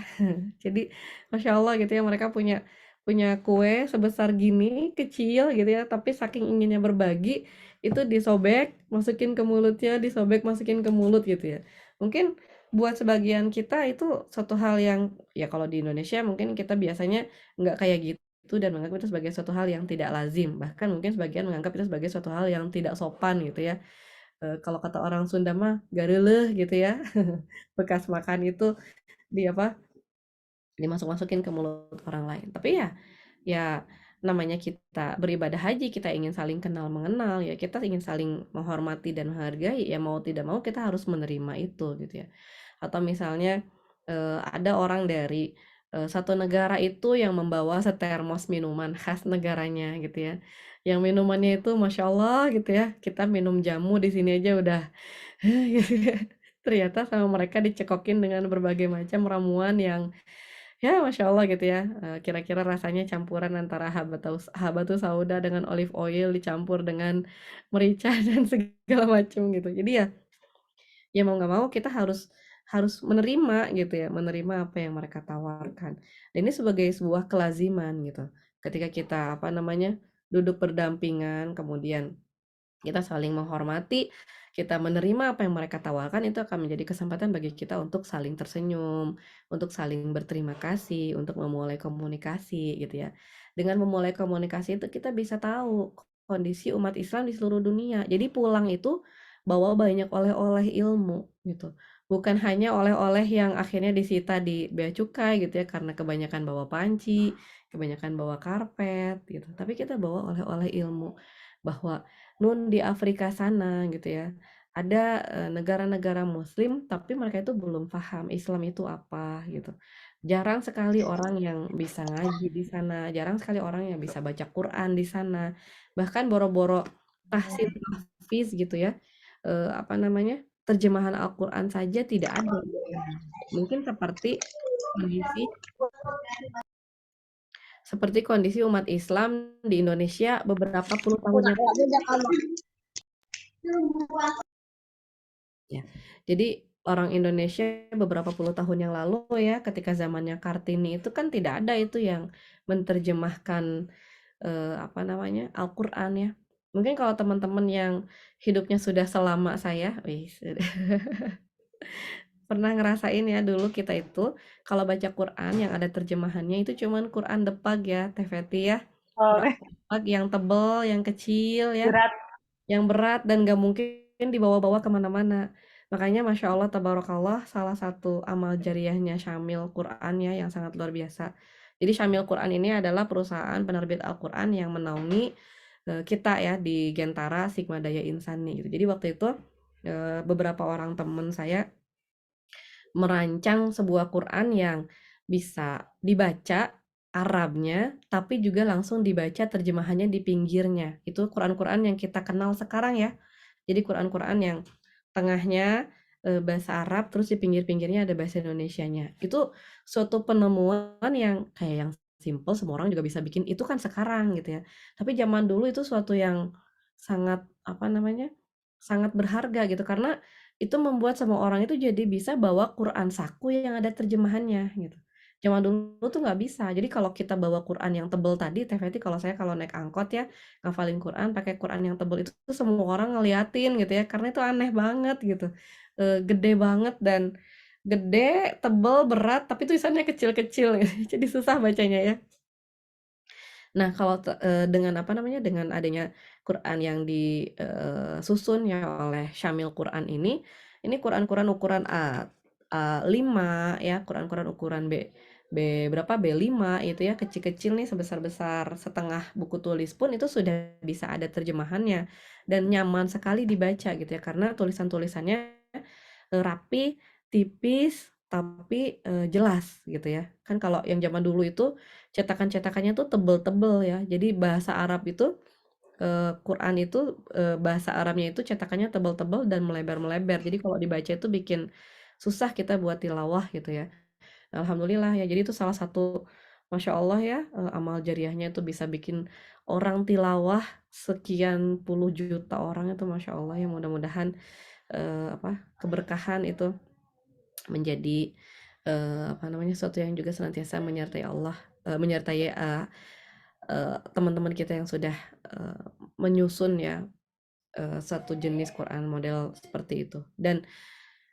Jadi Masya Allah gitu ya, mereka punya punya kue sebesar gini, kecil gitu ya, tapi saking inginnya berbagi, itu disobek, masukin ke mulutnya, disobek, masukin ke mulut gitu ya. Mungkin buat sebagian kita itu suatu hal yang, ya kalau di Indonesia mungkin kita biasanya nggak kayak gitu dan menganggap itu sebagai suatu hal yang tidak lazim. Bahkan mungkin sebagian menganggap itu sebagai suatu hal yang tidak sopan gitu ya. Kalau kata orang Sunda mah gareleh gitu ya. Bekas makan itu di apa, dimasuk-masukin ke mulut orang lain. Tapi ya, ya namanya kita beribadah haji, kita ingin saling kenal mengenal, ya kita ingin saling menghormati dan menghargai, ya mau tidak mau kita harus menerima itu gitu ya. Atau misalnya ada orang dari satu negara itu yang membawa setermos minuman khas negaranya gitu ya. Yang minumannya itu Masya Allah gitu ya, kita minum jamu di sini aja udah gitu ya. Ternyata sama mereka dicekokin dengan berbagai macam ramuan yang ya Masya Allah gitu ya, kira-kira rasanya campuran antara habatus sauda dengan olive oil dicampur dengan merica dan segala macam gitu. Jadi ya, ya mau nggak mau kita harus harus menerima gitu ya, menerima apa yang mereka tawarkan. Dan ini sebagai sebuah kelaziman gitu. Ketika kita apa namanya, duduk berdampingan, kemudian kita saling menghormati, kita menerima apa yang mereka tawarkan, itu akan menjadi kesempatan bagi kita untuk saling tersenyum, untuk saling berterima kasih, untuk memulai komunikasi gitu ya. Dengan memulai komunikasi itu kita bisa tahu kondisi umat Islam di seluruh dunia. Jadi pulang itu bawa banyak oleh-oleh ilmu gitu. Bukan hanya oleh-oleh yang akhirnya disita di bea cukai gitu ya karena kebanyakan bawa panci, kebanyakan bawa karpet gitu. Tapi kita bawa oleh-oleh ilmu bahwa nun di Afrika sana gitu ya. Ada negara-negara muslim tapi mereka itu belum paham Islam itu apa gitu. Jarang sekali orang yang bisa ngaji di sana, jarang sekali orang yang bisa baca Quran di sana. Bahkan boro-boro tahsin tahfiz gitu ya. Apa namanya? Terjemahan Al-Quran saja tidak ada. Mungkin seperti kondisi umat Islam di Indonesia beberapa puluh tahun yang ya. Jadi orang Indonesia beberapa puluh tahun yang lalu ya, ketika zamannya Kartini itu kan tidak ada itu yang menerjemahkan apa namanya Al-Quran ya. Mungkin kalau teman-teman yang hidupnya sudah selama saya, wih, pernah ngerasain ya dulu kita itu kalau baca Quran yang ada terjemahannya itu cuman Quran Depag ya, Teh Feti ya. Quran Oke, Depag yang tebel, yang kecil ya, berat. yang berat dan gak mungkin dibawa-bawa kemana-mana. Makanya Masya Allah, Tabarakallah, salah satu amal jariahnya Syamil Quran ya, yang sangat luar biasa. Jadi Syamil Quran ini adalah perusahaan penerbit Al-Quran yang menaungi kita ya di Gentara Sigma Daya Insani gitu. Jadi waktu itu beberapa orang teman saya merancang sebuah Quran yang bisa dibaca Arabnya, tapi juga langsung dibaca terjemahannya di pinggirnya. Itu Quran-Quran yang kita kenal sekarang ya. Jadi Quran-Quran yang tengahnya bahasa Arab, terus di pinggir-pinggirnya ada bahasa Indonesianya. Itu suatu penemuan yang kayak yang simple, semua orang juga bisa bikin. Itu kan sekarang gitu ya. Tapi zaman dulu itu suatu yang sangat apa namanya, sangat berharga gitu karena itu membuat semua orang itu jadi bisa bawa Quran saku yang ada terjemahannya gitu. Zaman dulu tuh nggak bisa. Jadi kalau kita bawa Quran yang tebel tadi, Teh Feti kalau saya kalau naik angkot ya, ngafalin Quran pakai Quran yang tebel itu tuh semua orang ngeliatin gitu ya, karena itu aneh banget gitu. Gede banget dan gede, tebel, berat, tapi tulisannya kecil-kecil gitu. Jadi susah bacanya ya. Nah, kalau dengan apa namanya, dengan adanya Quran yang disusun ya oleh Syamil Quran ini Quran-Quran ukuran A5 ya, Quran-Quran ukuran B berapa, B5 itu ya, kecil-kecil nih sebesar-besar setengah buku tulis pun itu sudah bisa ada terjemahannya dan nyaman sekali dibaca gitu ya, karena tulisan-tulisannya rapi, tipis, tapi jelas gitu ya. Kan kalau yang zaman dulu itu cetakan-cetakannya tuh tebel-tebel ya. Jadi bahasa Arab itu Quran itu bahasa Arabnya itu cetakannya tebel-tebel dan melebar-melebar. Jadi kalau dibaca itu bikin susah kita buat tilawah gitu ya. Alhamdulillah ya. Jadi itu salah satu Masya Allah ya, amal jariahnya itu bisa bikin orang tilawah sekian puluh juta orang itu Masya Allah ya. Mudah-mudahan apa keberkahan itu menjadi apa namanya sesuatu yang juga senantiasa menyertai Allah menyertai teman-teman kita yang sudah menyusun ya satu jenis Quran model seperti itu. Dan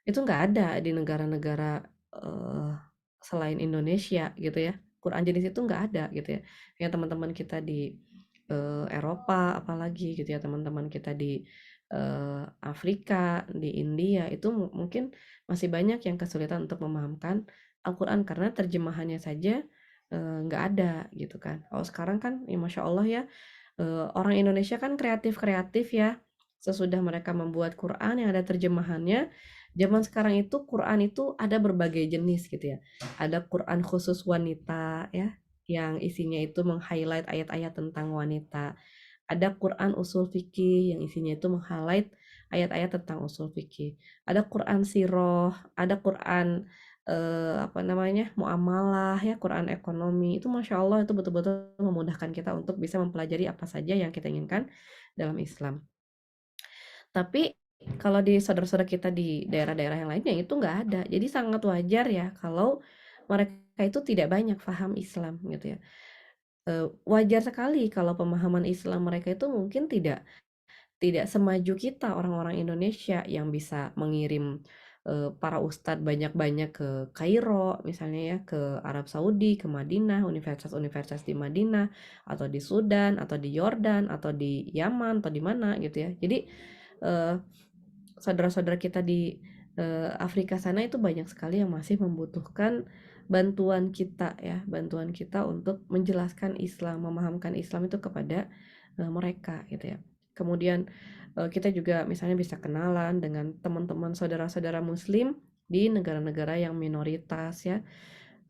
itu nggak ada di negara-negara selain Indonesia gitu ya. Quran jenis itu nggak ada gitu ya. Kayak teman-teman kita di Eropa apalagi gitu ya, teman-teman kita di Afrika, di India itu mungkin masih banyak yang kesulitan untuk memahamkan Al-Quran karena terjemahannya saja nggak ada gitu kan. Kalau sekarang kan ya Masya Allah ya, orang Indonesia kan kreatif-kreatif ya. Sesudah mereka membuat Quran yang ada terjemahannya, zaman sekarang itu Quran itu ada berbagai jenis gitu ya. Ada Quran khusus wanita ya, yang isinya itu meng-highlight ayat-ayat tentang wanita. Ada Quran usul fikih yang isinya itu meng-highlight ayat-ayat tentang usul fikih. Ada Quran sirah, ada Quran apa namanya, muamalah ya, Quran ekonomi. Itu Masya Allah itu betul-betul memudahkan kita untuk bisa mempelajari apa saja yang kita inginkan dalam Islam. Tapi kalau di saudara-saudara kita di daerah-daerah yang lainnya itu nggak ada. Jadi sangat wajar ya kalau mereka itu tidak banyak paham Islam gitu ya. Wajar sekali kalau pemahaman Islam mereka itu mungkin tidak semaju kita orang-orang Indonesia yang bisa mengirim para ustadz banyak-banyak ke Kairo misalnya ya, ke Arab Saudi, ke Madinah, universitas-universitas di Madinah atau di Sudan atau di Yordan atau di Yaman atau di mana gitu ya. Jadi eh, saudara-saudara kita di Afrika sana itu banyak sekali yang masih membutuhkan bantuan kita ya, bantuan kita untuk menjelaskan Islam, memahamkan Islam itu kepada mereka gitu ya. Kemudian kita juga misalnya bisa kenalan dengan teman-teman saudara-saudara muslim di negara-negara yang minoritas ya.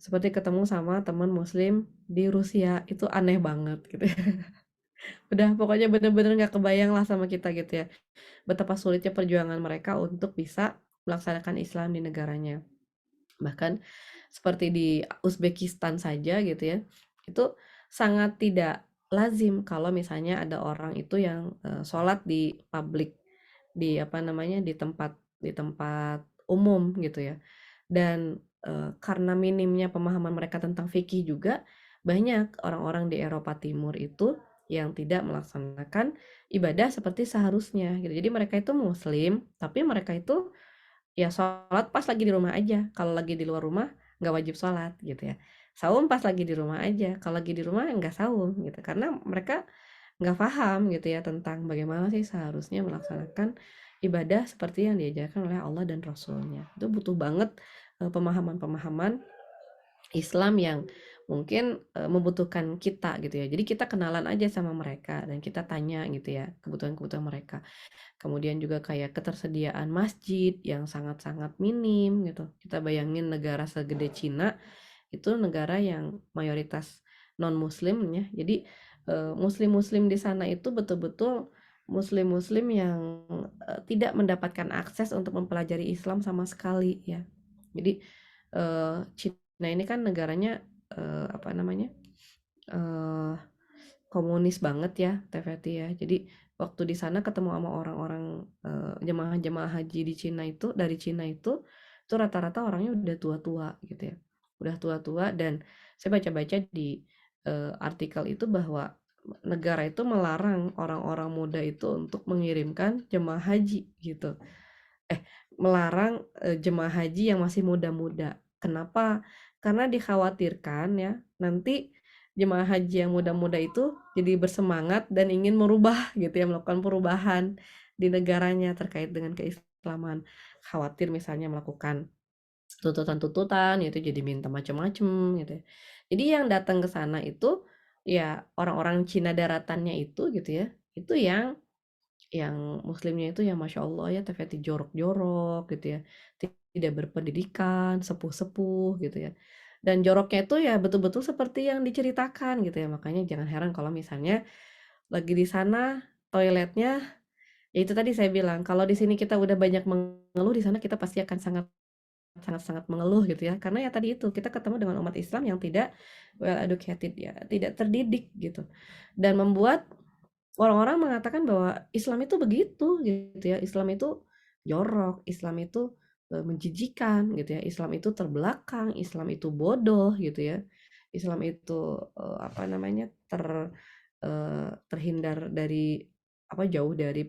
Seperti ketemu sama teman muslim di Rusia, itu aneh banget gitu ya. Udah pokoknya bener-bener nggak kebayang lah sama kita gitu ya. Betapa sulitnya perjuangan mereka untuk bisa melaksanakan Islam di negaranya. Bahkan seperti di Uzbekistan saja gitu ya, itu sangat tidak lazim kalau misalnya ada orang itu yang sholat di publik, di apa namanya, di tempat umum gitu ya. Dan karena minimnya pemahaman mereka tentang fikih juga, banyak orang-orang di Eropa Timur itu yang tidak melaksanakan ibadah seperti seharusnya gitu. Jadi mereka itu muslim, tapi mereka itu ya sholat pas lagi di rumah aja. Kalau lagi di luar rumah nggak wajib sholat gitu ya. Saum pas lagi di rumah aja. Kalau lagi di rumah nggak saum gitu. Karena mereka nggak paham gitu ya tentang bagaimana sih seharusnya melaksanakan ibadah seperti yang diajarkan oleh Allah dan Rasulnya. Itu butuh banget pemahaman-pemahaman Islam yang mungkin membutuhkan kita gitu ya. Jadi kita kenalan aja sama mereka dan kita tanya gitu ya kebutuhan-kebutuhan mereka. Kemudian juga kayak ketersediaan masjid yang sangat-sangat minim gitu. Kita bayangin negara segede Cina, itu negara yang mayoritas non-muslim ya. Jadi muslim-muslim di sana itu betul-betul muslim-muslim yang tidak mendapatkan akses untuk mempelajari Islam sama sekali ya. Jadi Cina ini kan negaranya apa namanya? eh komunis banget ya, Teh Feti ya. Jadi waktu di sana ketemu sama orang-orang jemaah-jemaah haji di Cina itu, dari Cina itu rata-rata orangnya udah tua-tua gitu ya. Udah tua-tua dan saya baca-baca di artikel itu bahwa negara itu melarang orang-orang muda itu untuk mengirimkan jemaah haji gitu. Melarang jemaah haji yang masih muda-muda. Kenapa? Karena dikhawatirkan ya, nanti jemaah haji yang muda-muda itu jadi bersemangat dan ingin merubah gitu ya, melakukan perubahan di negaranya terkait dengan keislaman. Khawatir misalnya melakukan tuntutan-tuntutan itu jadi minta macam-macam gitu ya. Jadi yang datang ke sana itu ya orang-orang Cina daratannya itu gitu ya. Itu yang muslimnya itu yang Masya Allah ya TVT jorok-jorok gitu ya, tidak berpendidikan, sepuh-sepuh gitu ya. Dan joroknya itu ya betul-betul seperti yang diceritakan gitu ya. Makanya jangan heran kalau misalnya lagi di sana toiletnya, ya itu tadi saya bilang, kalau di sini kita udah banyak mengeluh, di sana kita pasti akan sangat sangat sangat mengeluh gitu ya. Karena ya tadi itu kita ketemu dengan umat Islam yang tidak well educated ya, tidak terdidik gitu. Dan membuat orang-orang mengatakan bahwa Islam itu begitu gitu ya, Islam itu jorok, Islam itu menjijikan gitu ya, Islam itu terbelakang, Islam itu bodoh gitu ya. Islam itu apa namanya terhindar dari apa jauh dari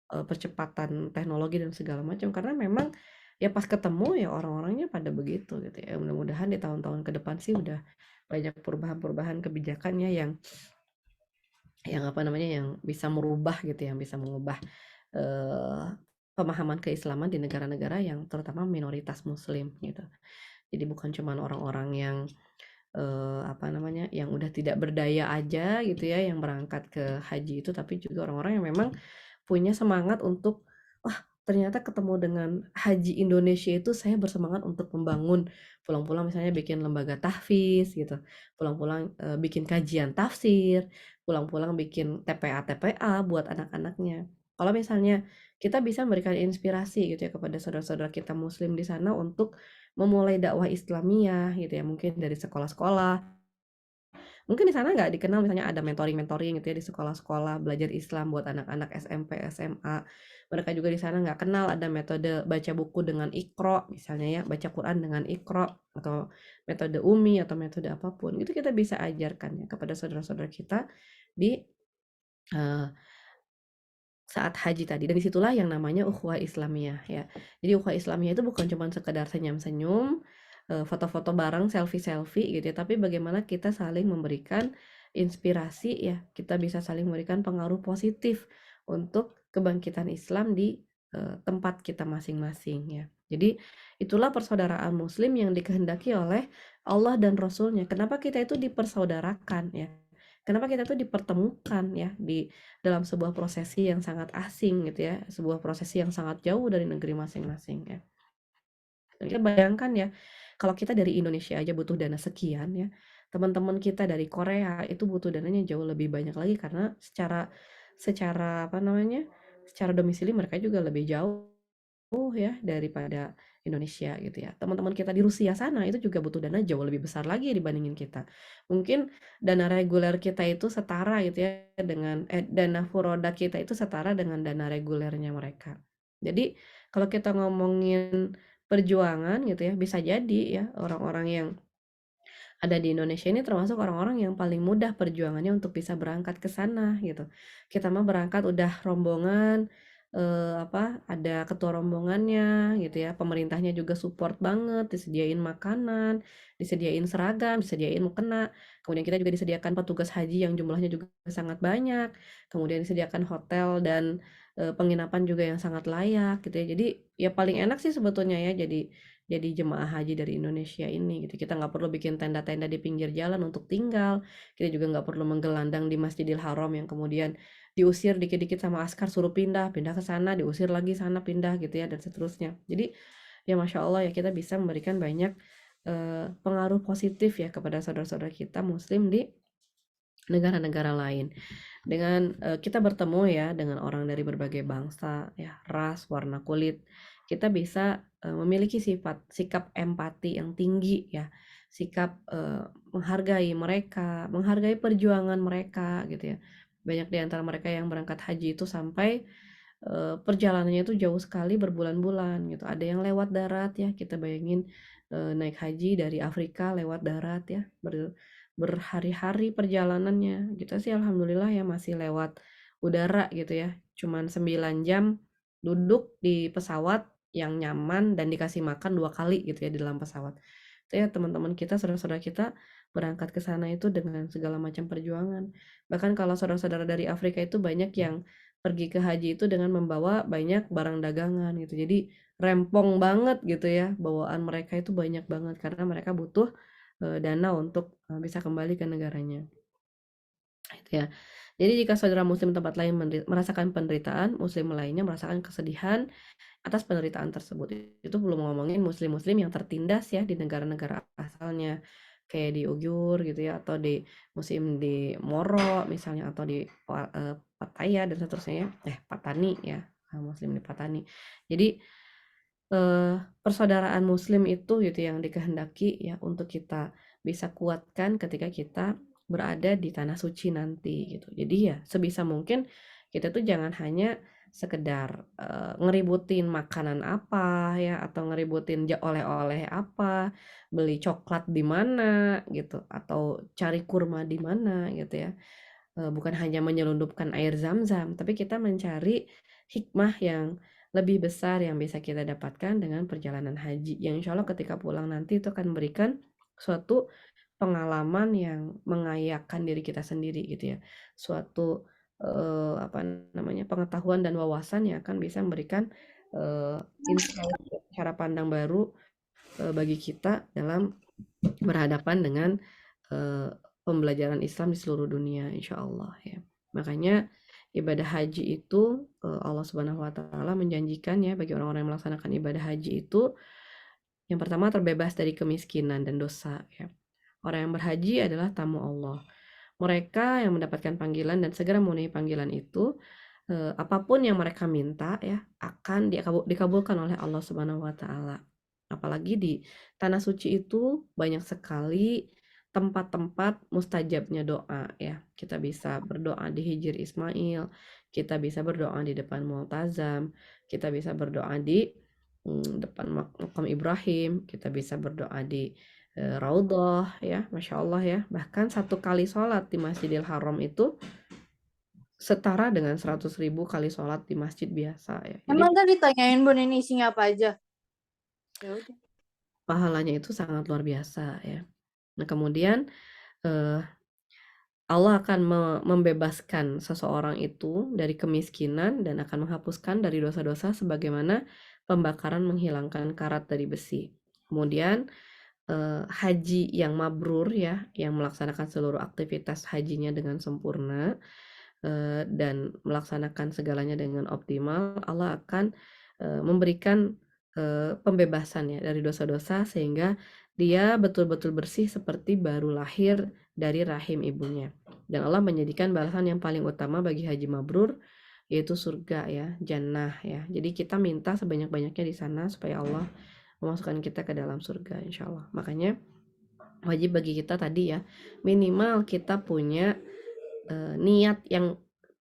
percepatan teknologi dan segala macam karena memang ya pas ketemu ya orang-orangnya pada begitu gitu ya. Mudah-mudahan di tahun-tahun ke depan sih udah banyak perubahan-perubahan kebijakannya yang apa namanya yang bisa merubah gitu yang bisa mengubah eh, pemahaman keislaman di negara-negara yang terutama minoritas muslim gitu. Jadi bukan cuma orang-orang yang apa namanya yang udah tidak berdaya aja gitu ya yang berangkat ke haji itu tapi juga orang-orang yang memang punya semangat untuk wah ternyata ketemu dengan haji Indonesia itu saya bersemangat untuk membangun pulang-pulang misalnya bikin lembaga tahfiz gitu pulang-pulang bikin kajian tafsir pulang-pulang bikin TPA buat anak-anaknya kalau misalnya kita bisa memberikan inspirasi gitu ya kepada saudara-saudara kita muslim di sana untuk memulai dakwah Islamiyah gitu ya mungkin dari sekolah-sekolah mungkin di sana nggak dikenal misalnya ada mentoring-mentoring gitu ya di sekolah-sekolah belajar Islam buat anak-anak SMP, SMA. Mereka juga di sana nggak kenal ada metode baca buku dengan Iqra misalnya ya, baca Quran dengan Iqra atau metode Umi atau metode apapun. Itu kita bisa ajarkan ya kepada saudara-saudara kita di uh, saat haji tadi. Dan disitulah yang namanya ukhuwah Islamiyah ya. Jadi ukhuwah Islamiyah itu bukan cuma sekedar senyum-senyum, foto-foto bareng, selfie-selfie gitu ya, tapi bagaimana kita saling memberikan inspirasi ya. Kita bisa saling memberikan pengaruh positif untuk kebangkitan Islam di tempat kita masing-masing ya. Jadi itulah persaudaraan muslim yang dikehendaki oleh Allah dan Rasulnya. Kenapa kita itu dipersaudarakan ya? Kenapa kita tuh dipertemukan ya di dalam sebuah prosesi yang sangat asing gitu ya, sebuah prosesi yang sangat jauh dari negeri masing-masing ya. Dan kita bayangkan ya, kalau kita dari Indonesia aja butuh dana sekian ya, teman-teman kita dari Korea itu butuh dananya jauh lebih banyak lagi karena secara secara apa namanya, secara domisili mereka juga lebih jauh ya daripada Indonesia gitu ya. Teman-teman kita di Rusia sana itu juga butuh dana jauh lebih besar lagi dibandingin kita. Mungkin dana reguler kita itu setara gitu ya dengan dana furoda kita itu setara dengan dana regulernya mereka. Jadi kalau kita ngomongin perjuangan gitu ya bisa jadi ya orang-orang yang ada di Indonesia ini termasuk orang-orang yang paling mudah perjuangannya untuk bisa berangkat ke sana gitu. Kita mah berangkat udah rombongan apa ada ketua rombongannya gitu ya. Pemerintahnya juga support banget, disediain makanan, disediain seragam, disediain mukena. Kemudian kita juga disediakan petugas haji yang jumlahnya juga sangat banyak. Kemudian disediakan hotel dan penginapan juga yang sangat layak gitu ya. Jadi ya paling enak sih sebetulnya ya jadi jemaah haji dari Indonesia ini gitu. Kita nggak perlu bikin tenda-tenda di pinggir jalan untuk tinggal. Kita juga nggak perlu menggelandang di Masjidil Haram yang kemudian diusir dikit-dikit sama askar suruh pindah ke sana, diusir lagi sana pindah gitu ya dan seterusnya. Jadi ya Masya Allah ya kita bisa memberikan banyak pengaruh positif ya kepada saudara-saudara kita Muslim di negara-negara lain dengan kita bertemu ya dengan orang dari berbagai bangsa ya ras warna kulit kita bisa memiliki sikap empati yang tinggi ya sikap menghargai mereka menghargai perjuangan mereka gitu ya banyak di antara mereka yang berangkat haji itu sampai perjalanannya itu jauh sekali berbulan-bulan gitu ada yang lewat darat ya kita bayangin naik haji dari Afrika lewat darat ya berhari-hari perjalanannya. Kita sih alhamdulillah ya masih lewat udara gitu ya. Cuman 9 jam duduk di pesawat yang nyaman dan dikasih makan 2 kali gitu ya di dalam pesawat. Itu ya teman-teman kita, saudara-saudara kita berangkat ke sana itu dengan segala macam perjuangan. Bahkan kalau saudara-saudara dari Afrika itu banyak yang pergi ke haji itu dengan membawa banyak barang dagangan gitu. Jadi rempong banget gitu ya. Bawaan mereka itu banyak banget karena mereka butuh dana untuk bisa kembali ke negaranya. Itu ya. Jadi jika saudara muslim tempat lain merasakan penderitaan, muslim lainnya merasakan kesedihan atas penderitaan tersebut. Itu belum ngomongin muslim-muslim yang tertindas ya di negara-negara asalnya kayak di Uyghur gitu ya atau di muslim di Moro misalnya atau di Pattaya dan seterusnya ya. Patani ya. Muslim di Patani. Jadi persaudaraan muslim itu gitu yang dikehendaki ya untuk kita bisa kuatkan ketika kita berada di tanah suci nanti gitu. Jadi ya sebisa mungkin kita tuh jangan hanya sekedar ngeributin makanan apa ya, atau ngeributin oleh-oleh apa, beli coklat di mana gitu, atau cari kurma di mana gitu ya. Bukan hanya menyelundupkan air zam-zam, tapi kita mencari hikmah yang lebih besar yang bisa kita dapatkan dengan perjalanan haji. Yang insya Allah ketika pulang nanti itu akan memberikan suatu pengalaman yang mengayakkan diri kita sendiri gitu ya. Suatu apa namanya, pengetahuan dan wawasan yang akan bisa memberikan insight, cara pandang baru bagi kita dalam berhadapan dengan eh, pembelajaran Islam di seluruh dunia, insya Allah ya. Makanya ibadah haji itu Allah Subhanahu Wa Taala menjanjikan ya bagi orang-orang yang melaksanakan ibadah haji itu yang pertama terbebas dari kemiskinan dan dosa ya. Orang yang berhaji adalah tamu Allah. Mereka yang mendapatkan panggilan dan segera memenuhi panggilan itu, apapun yang mereka minta ya akan dikabulkan oleh Allah Subhanahu wa taala. Apalagi di tanah suci itu banyak sekali tempat-tempat mustajabnya doa ya. Kita bisa berdoa di Hijr Ismail, kita bisa berdoa di depan Mu'tazam, kita bisa berdoa di depan makam Ibrahim, kita bisa berdoa di Raudhah ya, Masya Allah ya. Bahkan satu kali sholat di Masjidil Haram itu setara dengan 100.000 kali sholat di masjid biasa ya. Jadi Emang tadi ditanyain Bun ini isinya apa aja? Ya udah. pahalanya itu sangat luar biasa ya. Nah kemudian eh, Allah akan membebaskan seseorang itu dari kemiskinan dan akan menghapuskan dari dosa-dosa sebagaimana pembakaran menghilangkan karat dari besi. Kemudian haji yang mabrur ya, yang melaksanakan seluruh aktivitas hajinya dengan sempurna dan melaksanakan segalanya dengan optimal, Allah akan memberikan pembebasan ya dari dosa-dosa sehingga dia betul-betul bersih seperti baru lahir dari rahim ibunya. Dan Allah menjadikan balasan yang paling utama bagi haji mabrur yaitu surga ya, jannah ya. Jadi kita minta sebanyak-banyaknya di sana supaya Allah memasukkan kita ke dalam surga insya Allah. Makanya wajib bagi kita tadi ya, minimal kita punya niat yang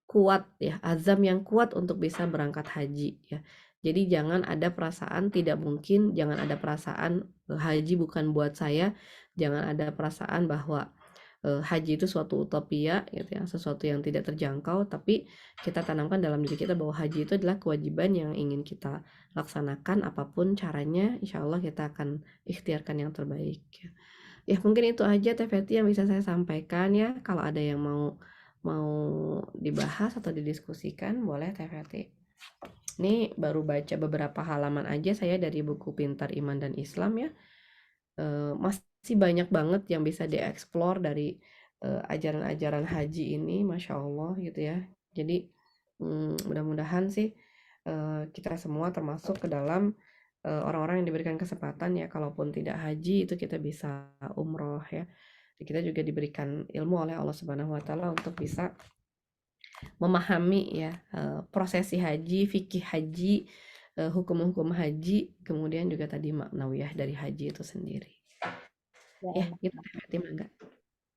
kuat ya, azam yang kuat untuk bisa berangkat haji ya. Jadi jangan ada perasaan tidak mungkin, jangan ada perasaan haji bukan buat saya, jangan ada perasaan bahwa haji itu suatu utopia gitu ya, sesuatu yang tidak terjangkau, tapi kita tanamkan dalam diri kita bahwa haji itu adalah kewajiban yang ingin kita laksanakan apapun caranya, insya Allah kita akan ikhtiarkan yang terbaik ya. Ya mungkin itu aja Teh Feti yang bisa saya sampaikan ya. Kalau ada yang mau mau dibahas atau didiskusikan boleh Teh Feti. Ini baru baca beberapa halaman aja saya dari buku Pintar Iman dan Islam ya. Masih banyak banget yang bisa dieksplor dari ajaran-ajaran haji ini, Masya Allah gitu ya. Jadi mudah-mudahan sih kita semua termasuk ke dalam orang-orang yang diberikan kesempatan ya, kalaupun tidak haji itu kita bisa umroh ya. Kita juga diberikan ilmu oleh Allah Subhanahu wa taala untuk bisa memahami ya prosesi haji, fikih haji, hukum-hukum haji, kemudian juga tadi maknawiyah dari haji itu sendiri. Ya, gitu Teh Mangga.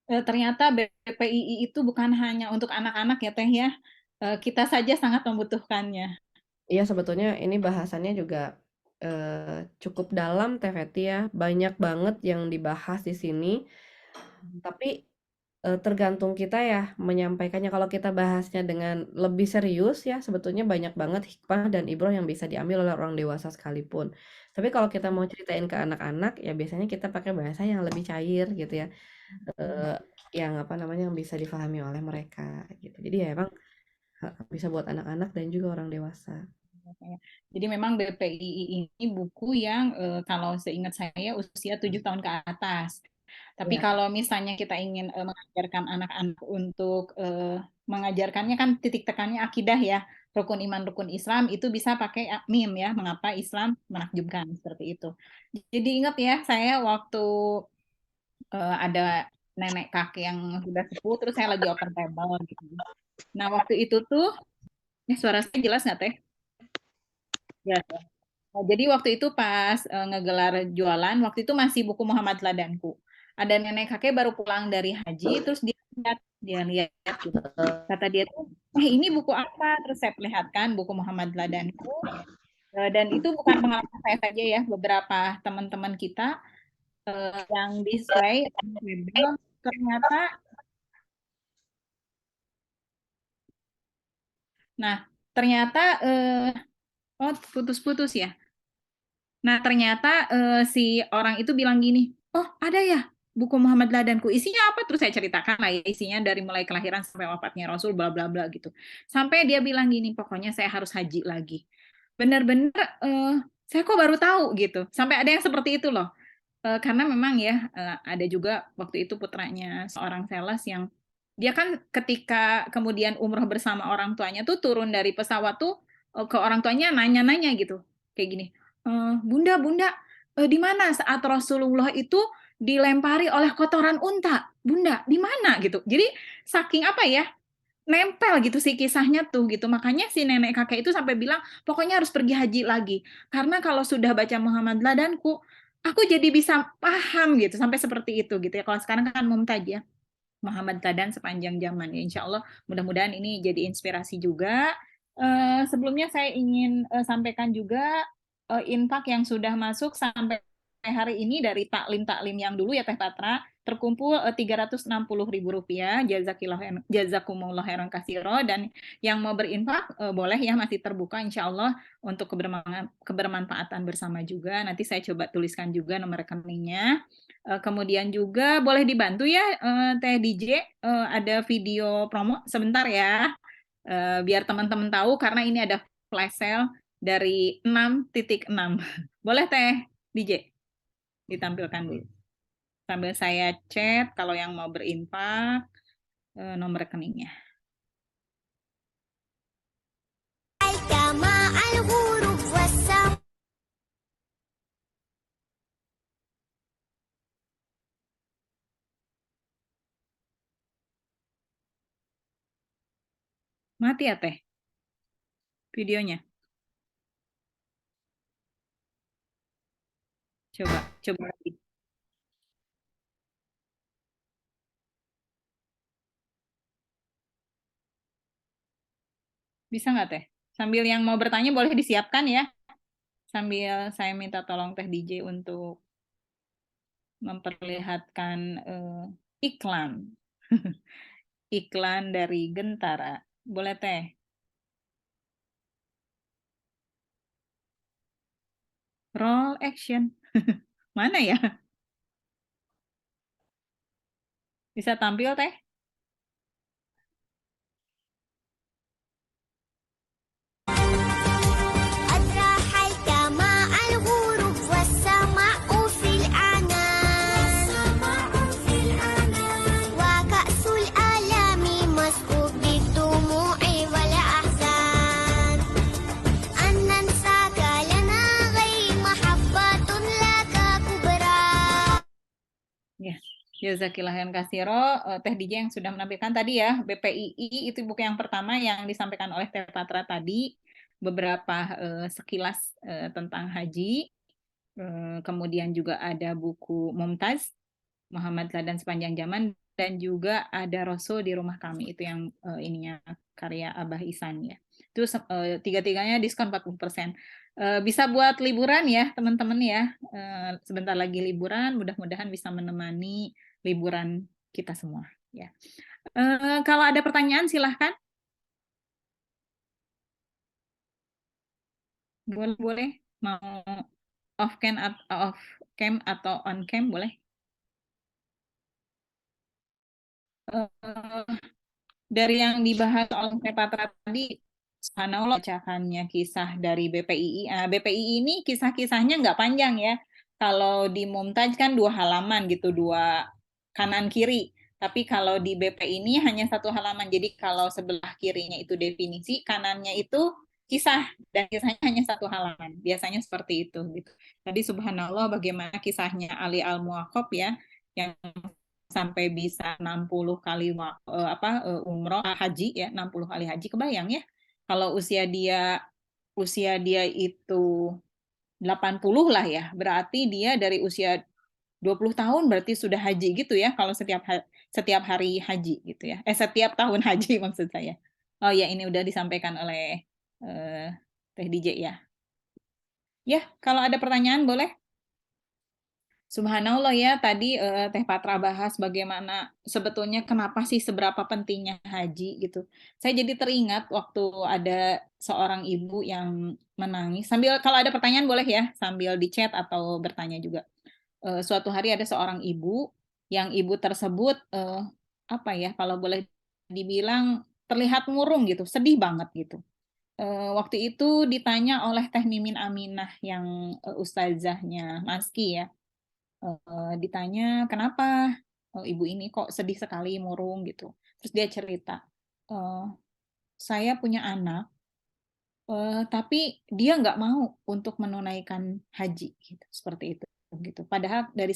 Ternyata BPII itu bukan hanya untuk anak-anak ya Teh ya. Kita saja sangat membutuhkannya. Iya, sebetulnya ini bahasannya juga cukup dalam Teh Feti ya. Banyak banget yang dibahas di sini. Tapi tergantung kita ya menyampaikannya. Kalau kita bahasnya dengan lebih serius ya, sebetulnya banyak banget hikmah dan ibroh yang bisa diambil oleh orang dewasa sekalipun. Tapi kalau kita mau ceritain ke anak-anak, ya biasanya kita pakai bahasa yang lebih cair gitu ya, yang apa namanya yang bisa difahami oleh mereka gitu. Jadi ya emang bisa buat anak-anak dan juga orang dewasa. Jadi memang BPII ini buku yang kalau seingat saya usia 7 tahun ke atas. Tapi Ya. kalau misalnya kita ingin mengajarkan anak-anak untuk mengajarkannya kan titik tekannya akidah ya, rukun iman, rukun Islam itu bisa pakai mim ya, mengapa Islam menakjubkan seperti itu. Jadi ingat ya, saya waktu ada nenek kakek yang sudah sepuh, terus saya lagi open table gitu. Nah waktu itu tuh, suara saya jelas nggak Teh? Ya. Nah, jadi waktu itu pas ngegelar jualan, waktu itu masih buku Muhammad Ladanku. Ada nenek kakek baru pulang dari haji, terus dia lihat gitu. Kata dia tuh, ini buku apa? Terus saya perlihatkan buku Muhammad Ladanku. Dan itu bukan pengalaman saya saja ya, beberapa teman-teman kita yang display ternyata. Nah, ternyata oh putus-putus ya. Nah, ternyata si orang itu bilang gini, oh ada ya buku Muhammad Ladanku. Isinya apa? Terus saya ceritakan lah ya, isinya dari mulai kelahiran sampai wafatnya Rasul, bla bla bla gitu. Sampai dia bilang gini, pokoknya saya harus haji lagi. Benar-benar saya kok baru tahu gitu. Sampai ada yang seperti itu loh. Karena memang ya ada juga waktu itu putranya seorang sales yang dia kan ketika kemudian umroh bersama orang tuanya tuh turun dari pesawat tuh ke orang tuanya nanya-nanya gitu kayak gini, Bunda Bunda di mana saat Rasulullah itu dilempari oleh kotoran unta, Bunda di mana gitu. Jadi saking apa ya, nempel gitu sih kisahnya tuh gitu. Makanya si nenek kakek itu sampai bilang, pokoknya harus pergi haji lagi. Karena kalau sudah baca Muhammad Ladanku, aku jadi bisa paham gitu, sampai seperti itu gitu ya. Kalau sekarang kan Mumtaz ya, Muhammad Ladan sepanjang zaman ya. Insya Allah mudah-mudahan ini jadi inspirasi juga. Sebelumnya saya ingin sampaikan juga infak yang sudah masuk sampai hari ini dari taklim-taklim yang dulu ya Teh Patra, terkumpul Rp360.000. Jazakumullah khairan katsiro. Dan yang mau berinfak boleh ya, masih terbuka insya Allah untuk kebermanfaatan bersama juga. Nanti saya coba tuliskan juga nomor rekeningnya. Kemudian juga boleh dibantu ya Teh DJ, ada video promo sebentar ya, biar teman-teman tahu karena ini ada flash sale dari 6.6. Boleh Teh DJ ditampilkan dulu. Sambil saya chat kalau yang mau berinfak nomor rekeningnya. Mati ya Teh videonya. Coba lagi. Bisa nggak Teh? Sambil yang mau bertanya boleh disiapkan ya. Sambil saya minta tolong Teh DJ untuk memperlihatkan iklan. Iklan dari Gentara. Boleh Teh? Roll action. Mana ya? Bisa tampil Teh? Ya, Jazakillah katsiro, Teh DJ yang sudah menampilkan tadi ya, BPII itu buku yang pertama yang disampaikan oleh Teh Patra tadi, beberapa sekilas tentang haji, kemudian juga ada buku Mumtaz, Muhammad Ladan sepanjang zaman, dan juga ada Rasul di rumah kami, itu yang ininya karya Abah Ihsan ya. Itu tiga-tiganya diskon 40%. Bisa buat liburan ya teman-teman ya. Sebentar lagi liburan, mudah-mudahan bisa menemani liburan kita semua ya. Kalau ada pertanyaan silahkan. Boleh mau off cam atau on cam boleh. Dari yang dibahas oleh Patra tadi, subhanallah bacakannya kisah dari BPII. BPII ini kisah-kisahnya nggak panjang ya. Kalau di Mumtaz kan 2 halaman gitu, 2 kanan kiri. Tapi kalau di BPI ini hanya 1 halaman. Jadi kalau sebelah kirinya itu definisi, kanannya itu kisah, dan kisahnya hanya 1 halaman. Biasanya seperti itu gitu. Tadi subhanallah bagaimana kisahnya Ali Al-Muwaqqaf ya, yang sampai bisa 60 kali umroh haji ya, 60 kali haji. Kebayang ya kalau usia dia itu 80 lah ya, berarti dia dari usia 20 tahun berarti sudah haji gitu ya, kalau setiap hari haji gitu ya. Setiap tahun haji maksud saya. Oh ya, ini udah disampaikan oleh Teh DJ ya. Ya, kalau ada pertanyaan boleh. Subhanallah ya, tadi Teh Patra bahas bagaimana sebetulnya kenapa sih seberapa pentingnya haji gitu. Saya jadi teringat waktu ada seorang ibu yang menangis. Sambil kalau ada pertanyaan boleh ya, sambil di chat atau bertanya juga. Suatu hari ada seorang ibu yang ibu tersebut apa ya, kalau boleh dibilang terlihat murung gitu, sedih banget gitu. Waktu itu ditanya oleh Teh Mimin Aminah yang ustazahnya Maski ya. Ditanya kenapa ibu ini kok sedih sekali murung gitu. Terus dia cerita, "Eh, saya punya anak, tapi dia nggak mau untuk menunaikan haji gitu, seperti itu gitu. Padahal dari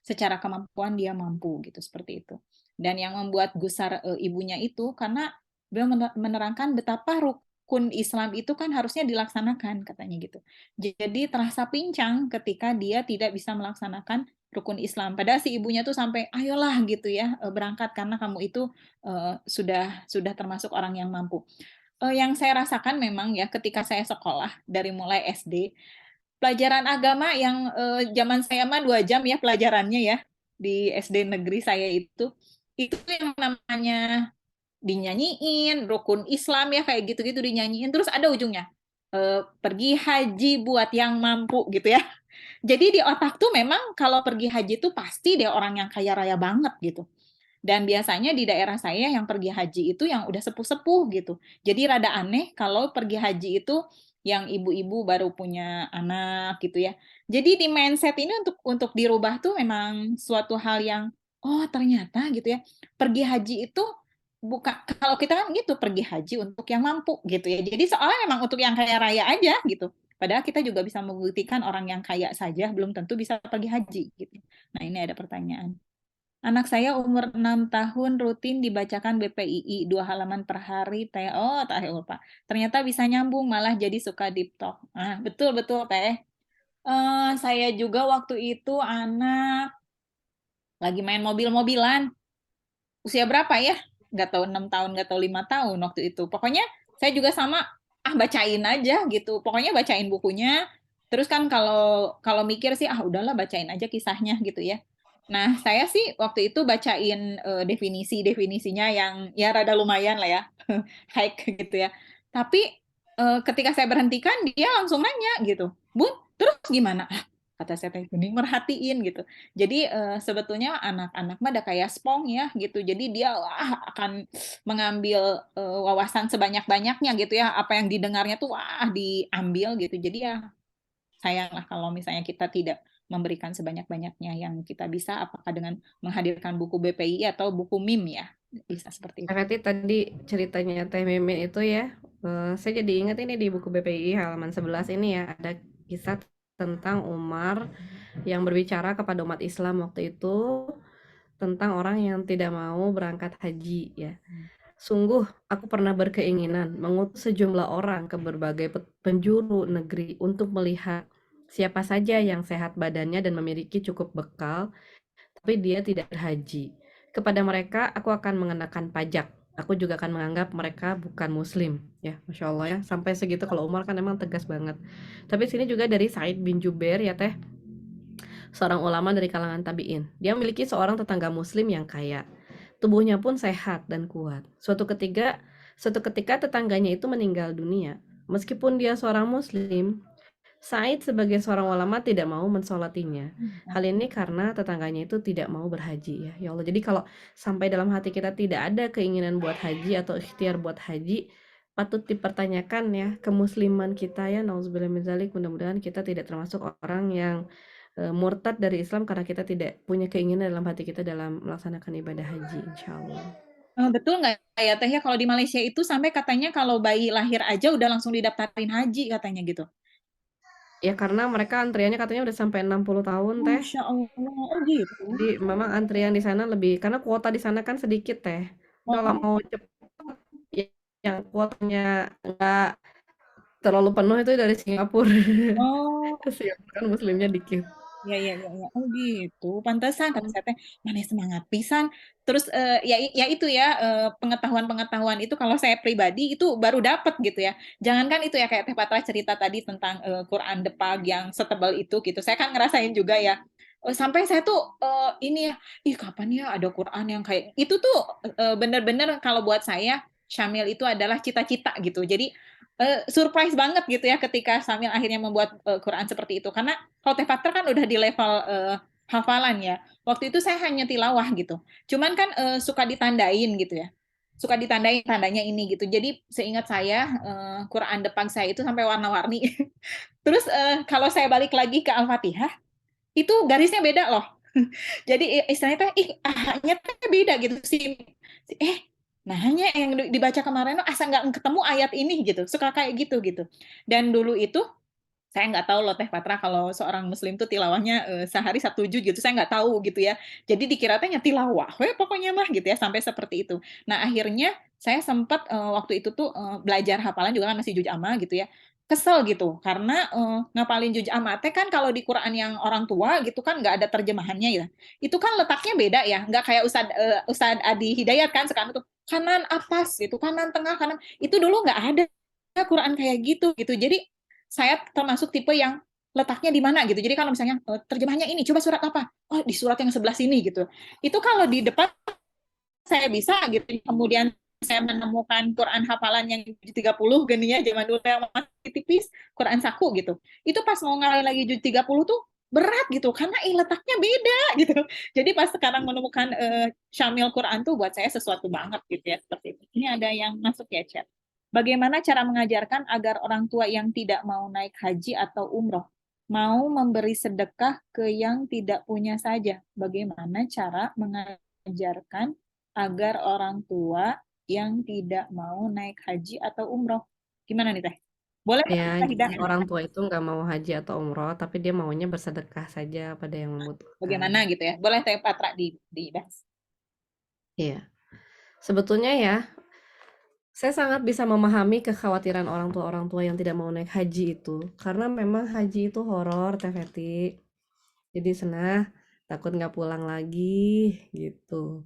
secara kemampuan dia mampu gitu, seperti itu. Dan yang membuat gusar ibunya itu karena beliau menerangkan betapa rukun Islam itu kan harusnya dilaksanakan katanya gitu. Jadi terasa pincang ketika dia tidak bisa melaksanakan rukun Islam. Padahal si ibunya tuh sampai ayolah gitu ya berangkat karena kamu itu sudah termasuk orang yang mampu. Yang saya rasakan memang ya ketika saya sekolah dari mulai SD, pelajaran agama yang zaman saya mah 2 jam ya pelajarannya ya di SD negeri saya itu yang namanya dinyanyiin, rukun Islam ya kayak gitu-gitu dinyanyiin, terus ada ujungnya, pergi haji buat yang mampu gitu ya. Jadi di otak tuh memang kalau pergi haji tuh pasti dia orang yang kaya raya banget gitu. Dan biasanya di daerah saya yang pergi haji itu yang udah sepuh-sepuh gitu. Jadi rada aneh kalau pergi haji itu yang ibu-ibu baru punya anak gitu ya. Jadi di mindset ini untuk dirubah tuh memang suatu hal yang oh ternyata gitu ya. Pergi haji itu bukan kalau kita kan gitu pergi haji untuk yang mampu gitu ya. Jadi soalnya memang untuk yang kaya raya aja gitu. Padahal kita juga bisa membuktikan orang yang kaya saja belum tentu bisa pergi haji gitu. Nah, ini ada pertanyaan. Anak saya umur 6 tahun rutin dibacakan BPII 2 halaman per hari, Teh. Oh, Teh lupa. Ternyata bisa nyambung, malah jadi suka deep talk. Ah, betul-betul, Teh. Saya juga waktu itu anak lagi main mobil-mobilan. Usia berapa ya? Nggak tahu 6 tahun, nggak tahu 5 tahun waktu itu. Pokoknya saya juga sama, bacain aja gitu. Pokoknya bacain bukunya. Terus kan kalau kalau mikir sih, udahlah bacain aja kisahnya gitu ya. Nah, saya sih waktu itu bacain definisi-definisinya yang ya rada lumayan lah ya, hike gitu ya. Tapi ketika saya berhentikan, dia langsung nanya gitu, Bun, terus gimana? Kata saya teh bening merhatiin gitu. Jadi sebetulnya anak-anak mah ada kayak spong ya gitu. Jadi dia akan mengambil wawasan sebanyak-banyaknya gitu ya. Apa yang didengarnya tuh diambil gitu. Jadi ya sayanglah kalau misalnya kita tidak memberikan sebanyak-banyaknya yang kita bisa, apakah dengan menghadirkan buku BPI atau buku MIM ya, bisa seperti itu. Berarti tadi ceritanya Teh Mimin itu ya, saya jadi ingat ini di buku BPI halaman 11 ini ya, ada kisah tentang Umar yang berbicara kepada umat Islam waktu itu tentang orang yang tidak mau berangkat haji ya. Sungguh aku pernah berkeinginan mengutus sejumlah orang ke berbagai penjuru negeri untuk melihat siapa saja yang sehat badannya dan memiliki cukup bekal, tapi dia tidak berhaji. Kepada mereka aku akan mengenakan pajak. Aku juga akan menganggap mereka bukan muslim. Ya, Masya Allah ya. Sampai segitu kalau Umar kan emang tegas banget. Tapi sini juga dari Said bin Jubair ya teh, seorang ulama dari kalangan tabi'in. Dia memiliki seorang tetangga muslim yang kaya. Tubuhnya pun sehat dan kuat. Suatu ketika tetangganya itu meninggal dunia. Meskipun dia seorang muslim, Said sebagai seorang ulama tidak mau mensolatinya. Hal ini karena tetangganya itu tidak mau berhaji ya. Ya Allah. Jadi kalau sampai dalam hati kita tidak ada keinginan buat haji atau ikhtiar buat haji, patut dipertanyakan ya kemusliman kita ya. Nauzubillah min dzalik. Mudah-mudahan kita tidak termasuk orang yang murtad dari Islam karena kita tidak punya keinginan dalam hati kita dalam melaksanakan ibadah haji, insya Allah. Betul nggak ya Teh ya kalau di Malaysia itu sampai katanya kalau bayi lahir aja udah langsung didaftarin haji katanya gitu. Ya karena mereka antriannya katanya udah sampai 60 tahun teh. Masya Allah, oh gitu. Jadi memang antrian di sana lebih karena kuota di sana kan sedikit teh. Kalau Oh, mau cepet yang kuotanya nggak terlalu penuh itu dari Singapura. oh, Singapura kan muslimnya dikit. Ya. Oh gitu. Pantesan kata Mhm. saya teh, "Maneh semangat pisan." Terus, ya itu ya, pengetahuan-pengetahuan itu kalau saya pribadi itu baru dapet gitu ya. Jangankan itu ya kayak Teh Patra cerita tadi tentang, Quran Depag yang setebal itu gitu, saya kan ngerasain juga ya. Sampai saya tuh, ini ya, "Ih kapan ya ada Quran yang kayak" itu tuh, bener-bener kalau buat saya, Syamil itu adalah cita-cita gitu. Jadi, surprise banget gitu ya ketika Syamil akhirnya membuat, Quran seperti itu. Karena kalau Teh Patra kan udah di level, hafalan ya. Waktu itu saya hanya tilawah gitu. Cuman kan, suka ditandain gitu ya. Suka ditandain, tandanya ini gitu. Jadi seingat saya, Quran depan saya itu sampai warna-warni. Terus, kalau saya balik lagi ke Al-Fatihah, itu garisnya beda loh. Jadi istilahnya teh, ih ahanya teh beda gitu sih. Nahnya yang dibaca kemarin asa nggak ketemu ayat ini gitu, suka kayak gitu. Dan dulu itu saya nggak tahu loh Teh Patra kalau seorang muslim tuh tilawahnya, sehari 1 juz gitu, saya nggak tahu gitu ya. Jadi dikira teh nya tilawah we pokoknya mah gitu ya, sampai seperti itu. Nah akhirnya saya sempat, waktu itu tuh, belajar hafalan juga kan masih juz amma gitu ya, kesel gitu karena, ngapalin juz amma teh kan kalau di Quran yang orang tua gitu kan nggak ada terjemahannya ya. Itu kan letaknya beda ya, nggak kayak Ustad Adi Hidayat kan sekarang tuh, kanan atas gitu, kanan tengah, kanan itu dulu nggak ada Quran kayak gitu. Jadi saya termasuk tipe yang letaknya di mana gitu. Jadi kalau misalnya, terjemahnya ini, coba surat apa? Oh, di surat yang sebelah sini gitu. Itu kalau di depan saya bisa gitu, kemudian saya menemukan Quran hafalan yang 30 gini ya, zaman dulu yang masih tipis, Quran saku gitu. Itu pas mau ngalahin lagi juz 30 tuh berat gitu, karena letaknya beda gitu. Jadi pas sekarang menemukan, Syamil Quran tuh buat saya sesuatu banget gitu ya, seperti itu. Ini ada yang masuk ya, chat. Bagaimana cara mengajarkan agar orang tua yang tidak mau naik haji atau umroh mau memberi sedekah ke yang tidak punya saja? Bagaimana cara mengajarkan agar orang tua yang tidak mau naik haji atau umroh? Gimana nih Teh? Boleh Ya, kita jadi hidayah? orang tua itu nggak mau haji atau umroh, tapi dia maunya bersedekah saja pada yang membutuhkan. Bagaimana gitu ya? Boleh Teh Patra dibahas. Iya, sebetulnya ya, saya sangat bisa memahami kekhawatiran orang tua yang tidak mau naik haji itu, karena memang haji itu horor, Teh Feti. Jadi senah, takut nggak pulang lagi gitu.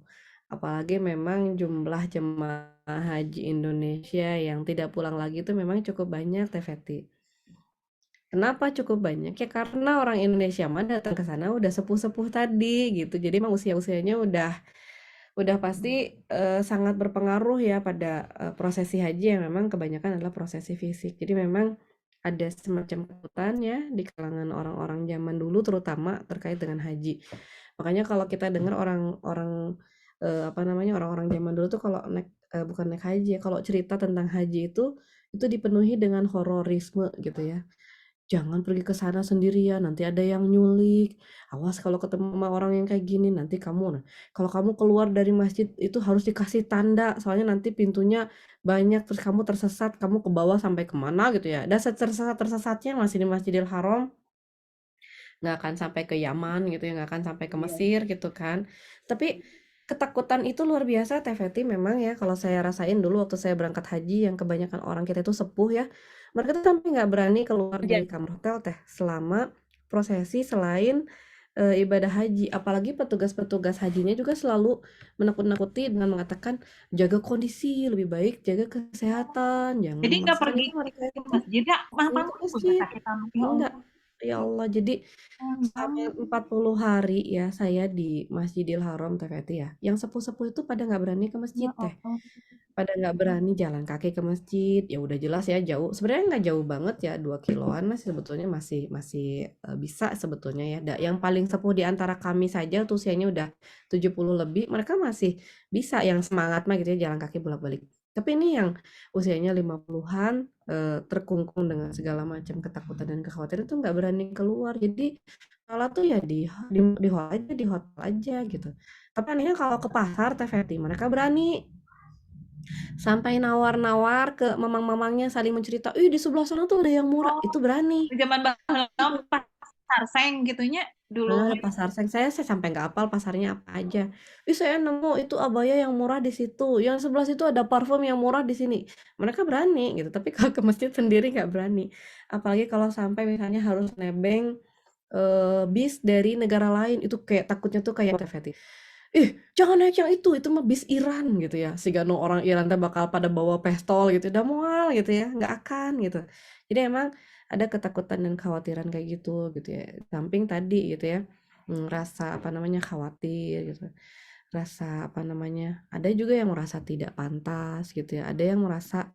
Apalagi memang jumlah jemaah haji Indonesia yang tidak pulang lagi itu memang cukup banyak, Teh Feti. Kenapa cukup banyak? Ya karena orang Indonesia mah datang ke sana udah sepuh-sepuh tadi gitu. Jadi emang usia-usianya udah pasti sangat berpengaruh ya pada prosesi haji yang memang kebanyakan adalah prosesi fisik. Jadi memang ada semacam ketakutan ya di kalangan orang-orang zaman dulu terutama terkait dengan haji. Makanya kalau kita dengar orang-orang apa namanya orang-orang zaman dulu tuh kalau naik bukan naik haji ya, kalau cerita tentang haji itu dipenuhi dengan hororisme gitu ya. Jangan pergi ke sana sendirian, nanti ada yang nyulik. Awas kalau ketemu sama orang yang kayak gini, nanti kamu nah, kalau kamu keluar dari masjid itu harus dikasih tanda, soalnya nanti pintunya banyak, terus kamu tersesat, kamu ke bawah sampai kemana gitu ya. Dan tersesat-tersesatnya masih di Masjidil Haram, nggak akan sampai ke Yaman gitu ya, nggak akan sampai ke Iya. Mesir gitu kan. Tapi ketakutan itu luar biasa, Teh Feti, memang ya kalau saya rasain dulu waktu saya berangkat haji yang kebanyakan orang kita itu sepuh ya, mereka tuh sampai nggak berani keluar dari kamar hotel Teh selama prosesi selain ibadah haji. Apalagi petugas-petugas hajinya juga selalu menakut-nakuti dengan mengatakan jaga kondisi, lebih baik jaga kesehatan, jangan Jadi nggak memaksakan pergi itu mereka ke itu masjid ya? nggak Mampang ke udah masjid. sakit amat. Ya Enggak. Allah. Ya Allah, jadi selama 40 hari ya saya di Masjidil Haram Teh Feti ya. Yang sepuh-sepuh itu pada nggak berani ke masjid Ya Teh. Allah. Pada nggak berani jalan kaki ke masjid. Ya udah jelas ya jauh. Sebenarnya nggak jauh banget ya, 2 kiloan masih sebetulnya masih masih bisa sebetulnya ya. Yang paling sepuh di antara kami saja tuh usianya udah 70 lebih, mereka masih bisa yang semangat mah gitu ya jalan kaki bolak-balik. Tapi ini yang usianya 50-an terkungkung dengan segala macam ketakutan dan kekhawatiran tuh nggak berani keluar. Jadi kalau tuh ya di hotel aja gitu. Tapi anehnya kalau ke pasar Teh Feti, mereka berani sampai nawar-nawar ke mamang-mamangnya saling mencerita, ih di sebelah sana tuh ada yang murah, Oh, itu berani. zaman baheula Itu. pasar seng gitunya dulu. Nah, pasar seng saya sampai nggak hafal pasarnya apa aja. Ih saya nemu itu abaya yang murah di situ, yang sebelah situ ada parfum yang murah di sini. Mereka berani gitu, tapi kalau ke masjid sendiri nggak berani. Apalagi kalau sampai misalnya harus nebeng bis dari negara lain, itu kayak takutnya tuh kayak Teh Feti, "Ih, jangan naik yang itu mah bis Iran," gitu ya. Sigano orang Iran teh bakal pada bawa pistol gitu, da moal gitu ya, nggak akan gitu. Jadi emang ada ketakutan dan kekhawatiran kayak gitu ya. Samping tadi gitu ya, rasa apa namanya, khawatir gitu, rasa apa namanya, ada juga yang merasa tidak pantas gitu ya, ada yang merasa,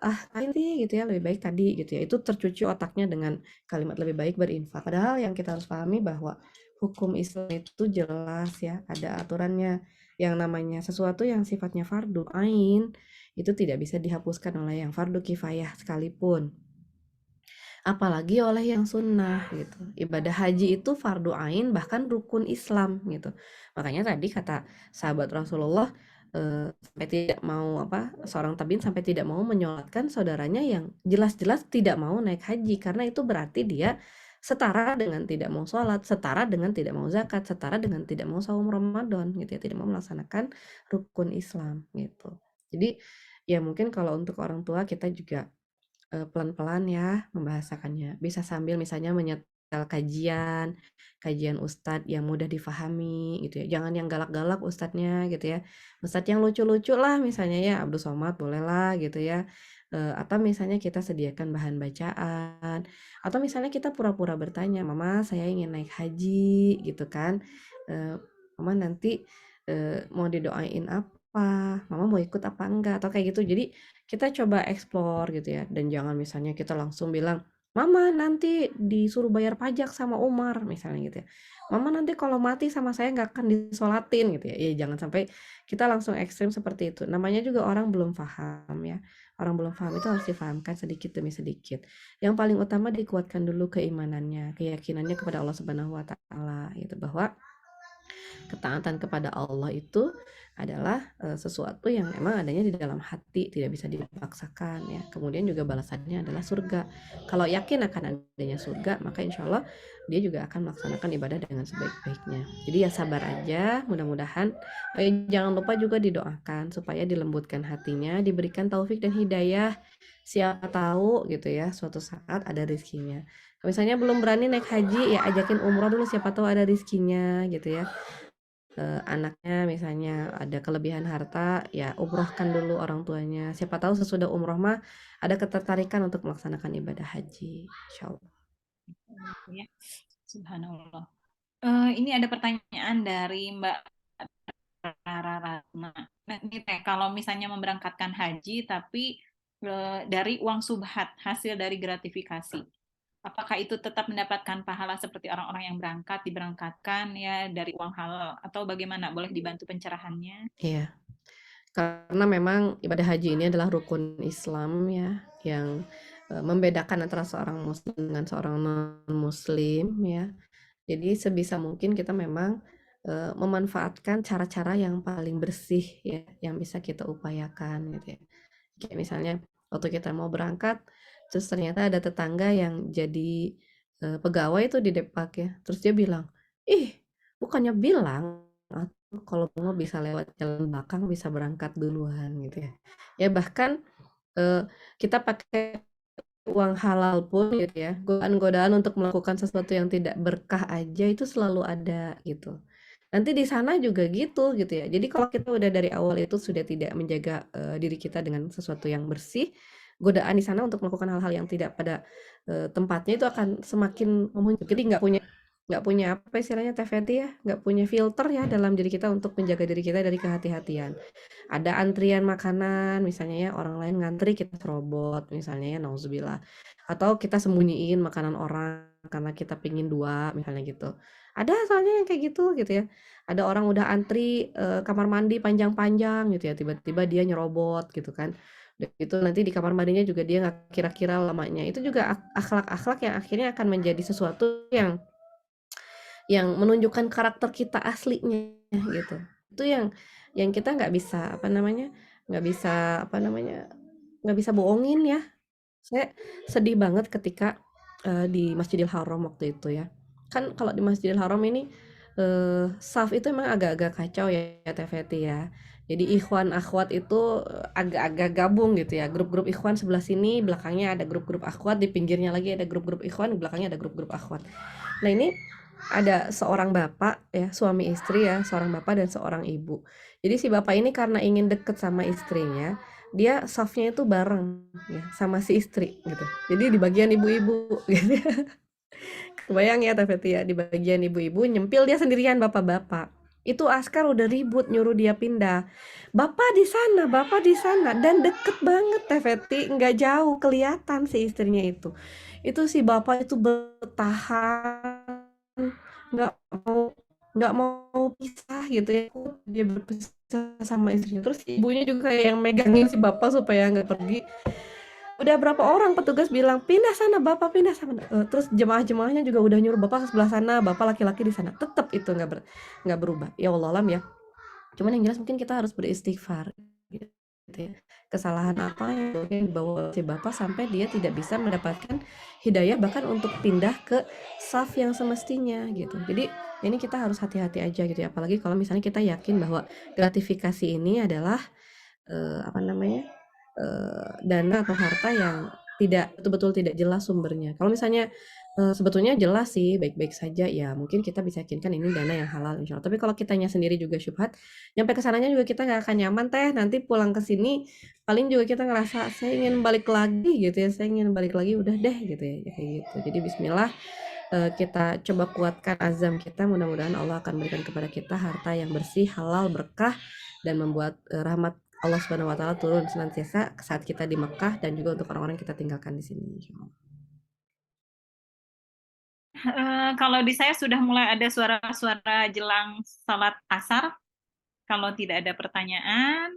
"Ah, ngapain sih," gitu ya, "lebih baik tadi," gitu ya. Itu tercuci otaknya dengan kalimat lebih baik berinfak. Padahal yang kita harus pahami bahwa hukum Islam itu jelas ya, ada aturannya. Yang namanya sesuatu yang sifatnya fardu ain, itu tidak bisa dihapuskan oleh yang fardu kifayah sekalipun. Apalagi oleh yang sunnah gitu. Ibadah haji itu fardu ain bahkan rukun Islam gitu. Makanya tadi kata sahabat Rasulullah, sampai tidak mau seorang tabiin sampai tidak mau menyolatkan saudaranya yang jelas-jelas tidak mau naik haji, karena itu berarti dia setara dengan tidak mau sholat, setara dengan tidak mau zakat, setara dengan tidak mau saum Ramadan gitu ya, tidak mau melaksanakan rukun Islam gitu. Jadi ya mungkin kalau untuk orang tua kita juga pelan-pelan ya membahasakannya. Bisa sambil misalnya menyetel kajian ustadz yang mudah difahami gitu ya. Jangan yang galak-galak ustadznya gitu ya. Ustadz yang lucu-lucu lah misalnya ya, Abdul Somad bolehlah gitu ya. Atau misalnya kita sediakan bahan bacaan. Atau misalnya kita pura-pura bertanya, "Mama, saya ingin naik haji," gitu kan. Mama nanti mau didoain apa? Mama mau ikut apa enggak? Atau kayak gitu. Jadi kita coba explore gitu ya, dan jangan misalnya kita langsung bilang, "Mama nanti disuruh bayar pajak sama Umar," misalnya gitu ya. "Mama nanti kalau mati sama saya nggak akan disolatin," gitu ya. Ya jangan sampai kita langsung ekstrim seperti itu. Namanya juga orang belum paham ya. Orang belum paham itu harus difahamkan sedikit demi sedikit. Yang paling utama dikuatkan dulu keimanannya, keyakinannya kepada Allah Subhanahu wa taala gitu, bahwa ketaatan kepada Allah itu adalah sesuatu yang memang adanya di dalam hati, tidak bisa dipaksakan ya. Kemudian juga balasannya adalah surga. Kalau yakin akan adanya surga, maka insya Allah dia juga akan melaksanakan ibadah dengan sebaik-baiknya. Jadi ya sabar aja, mudah-mudahan. Jangan lupa juga didoakan supaya dilembutkan hatinya, diberikan taufik dan hidayah. Siapa tahu gitu ya, suatu saat ada rizkinya. Misalnya belum berani naik haji, ya ajakin umroh dulu, siapa tahu ada rizkinya gitu ya. Anaknya misalnya ada kelebihan harta, ya umrohkan dulu orang tuanya. Siapa tahu sesudah umroh mah ada ketertarikan untuk melaksanakan ibadah haji, insyaallah. Ya, subhanallah. Ini ada pertanyaan dari Mbak Rara Ratna. Nah, ini Teh, kalau misalnya memberangkatkan haji tapi dari uang subhat, hasil dari gratifikasi, apakah itu tetap mendapatkan pahala seperti orang-orang yang diberangkatkan ya dari uang halal, atau bagaimana? Boleh dibantu pencerahannya? Iya, karena memang ibadah haji ini adalah rukun Islam ya, yang membedakan antara seorang muslim dengan seorang non-muslim ya. Jadi sebisa mungkin kita memang memanfaatkan cara-cara yang paling bersih ya, yang bisa kita upayakan gitu ya. Kayak misalnya waktu kita mau berangkat, terus ternyata ada tetangga yang jadi pegawai tuh di Depak ya. Terus dia bilang, "Ih, bukannya bilang kalau mau bisa lewat jalan belakang bisa berangkat duluan," gitu ya. Ya bahkan kita pakai uang halal pun gitu ya, godaan-godaan untuk melakukan sesuatu yang tidak berkah aja itu selalu ada gitu. Nanti di sana juga gitu ya. Jadi kalau kita udah dari awal itu sudah tidak menjaga diri kita dengan sesuatu yang bersih, godaan di sana untuk melakukan hal-hal yang tidak pada tempatnya itu akan semakin memuncak. Jadi nggak punya apa istilahnya Teh Feti ya, nggak punya filter ya dalam diri kita untuk menjaga diri kita dari kehati-hatian. Ada antrian makanan misalnya ya, orang lain ngantri kita serobot misalnya ya, nauzubillah. Atau kita sembunyiin makanan orang karena kita pingin dua misalnya gitu. Ada soalnya yang kayak gitu ya. Ada orang udah antri kamar mandi panjang-panjang gitu ya, tiba-tiba dia nyerobot gitu kan. Udah gitu nanti di kamar mandinya juga dia nggak kira-kira lamanya. Itu juga akhlak-akhlak yang akhirnya akan menjadi sesuatu yang menunjukkan karakter kita aslinya gitu. Itu yang kita nggak bisa nggak bisa bohongin ya. Saya sedih banget ketika di Masjidil Haram waktu itu ya. Kan kalau di Masjidil Haram ini saf itu emang agak-agak kacau ya Teh Feti ya. Jadi ikhwan akhwat itu agak-agak gabung gitu ya. Grup-grup ikhwan sebelah sini, belakangnya ada grup-grup akhwat, di pinggirnya lagi ada grup-grup ikhwan, di belakangnya ada grup-grup akhwat. Nah, ini ada seorang bapak ya, suami istri ya, seorang bapak dan seorang ibu. Jadi si bapak ini karena ingin deket sama istrinya, dia safnya itu bareng ya sama si istri gitu. Jadi di bagian ibu-ibu gitu. Kebayang ya Tafeti ya, di bagian ibu-ibu nyempil dia sendirian bapak-bapak. Itu askar udah ribut nyuruh dia pindah. Bapak di sana dan deket banget Tafeti, nggak jauh kelihatan si istrinya itu. Itu si bapak itu bertahan, nggak mau nggak mau pisah gitu ya. Dia berpisah sama istrinya. Terus ibunya juga kayak yang megangin si bapak supaya nggak pergi. Udah berapa orang petugas bilang pindah sana bapak, pindah sana. Terus jemaah-jemaahnya juga udah nyuruh bapak ke sebelah sana, bapak laki-laki di sana. Tetap itu nggak berubah. Ya Allah alam ya. Cuman yang jelas mungkin kita harus beristighfar gitu ya. Kesalahan apa yang mungkin dibawa si bapak sampai dia tidak bisa mendapatkan hidayah bahkan untuk pindah ke saf yang semestinya gitu. Jadi ini kita harus hati-hati aja gitu ya. Apalagi kalau misalnya kita yakin bahwa gratifikasi ini adalah apa namanya, dana atau harta yang betul-betul tidak jelas sumbernya. Kalau misalnya sebetulnya jelas sih, baik-baik saja, ya mungkin kita bisa yakinkan ini dana yang halal insya Allah. Tapi kalau kitanya sendiri juga syubhat, nyampe kesananya juga kita nggak akan nyaman teh. Nanti pulang ke sini paling juga kita ngerasa saya ingin balik lagi gitu ya, saya ingin balik lagi udah deh gitu ya, kayak gitu. Jadi Bismillah, kita coba kuatkan azam kita, mudah-mudahan Allah akan berikan kepada kita harta yang bersih, halal, berkah, dan membuat rahmat Allah Subhanahu wa taala turun senantiasa saat kita di Mekah dan juga untuk orang-orang yang kita tinggalkan di sini. Kalau di saya sudah mulai ada suara-suara jelang salat asar. Kalau tidak ada pertanyaan,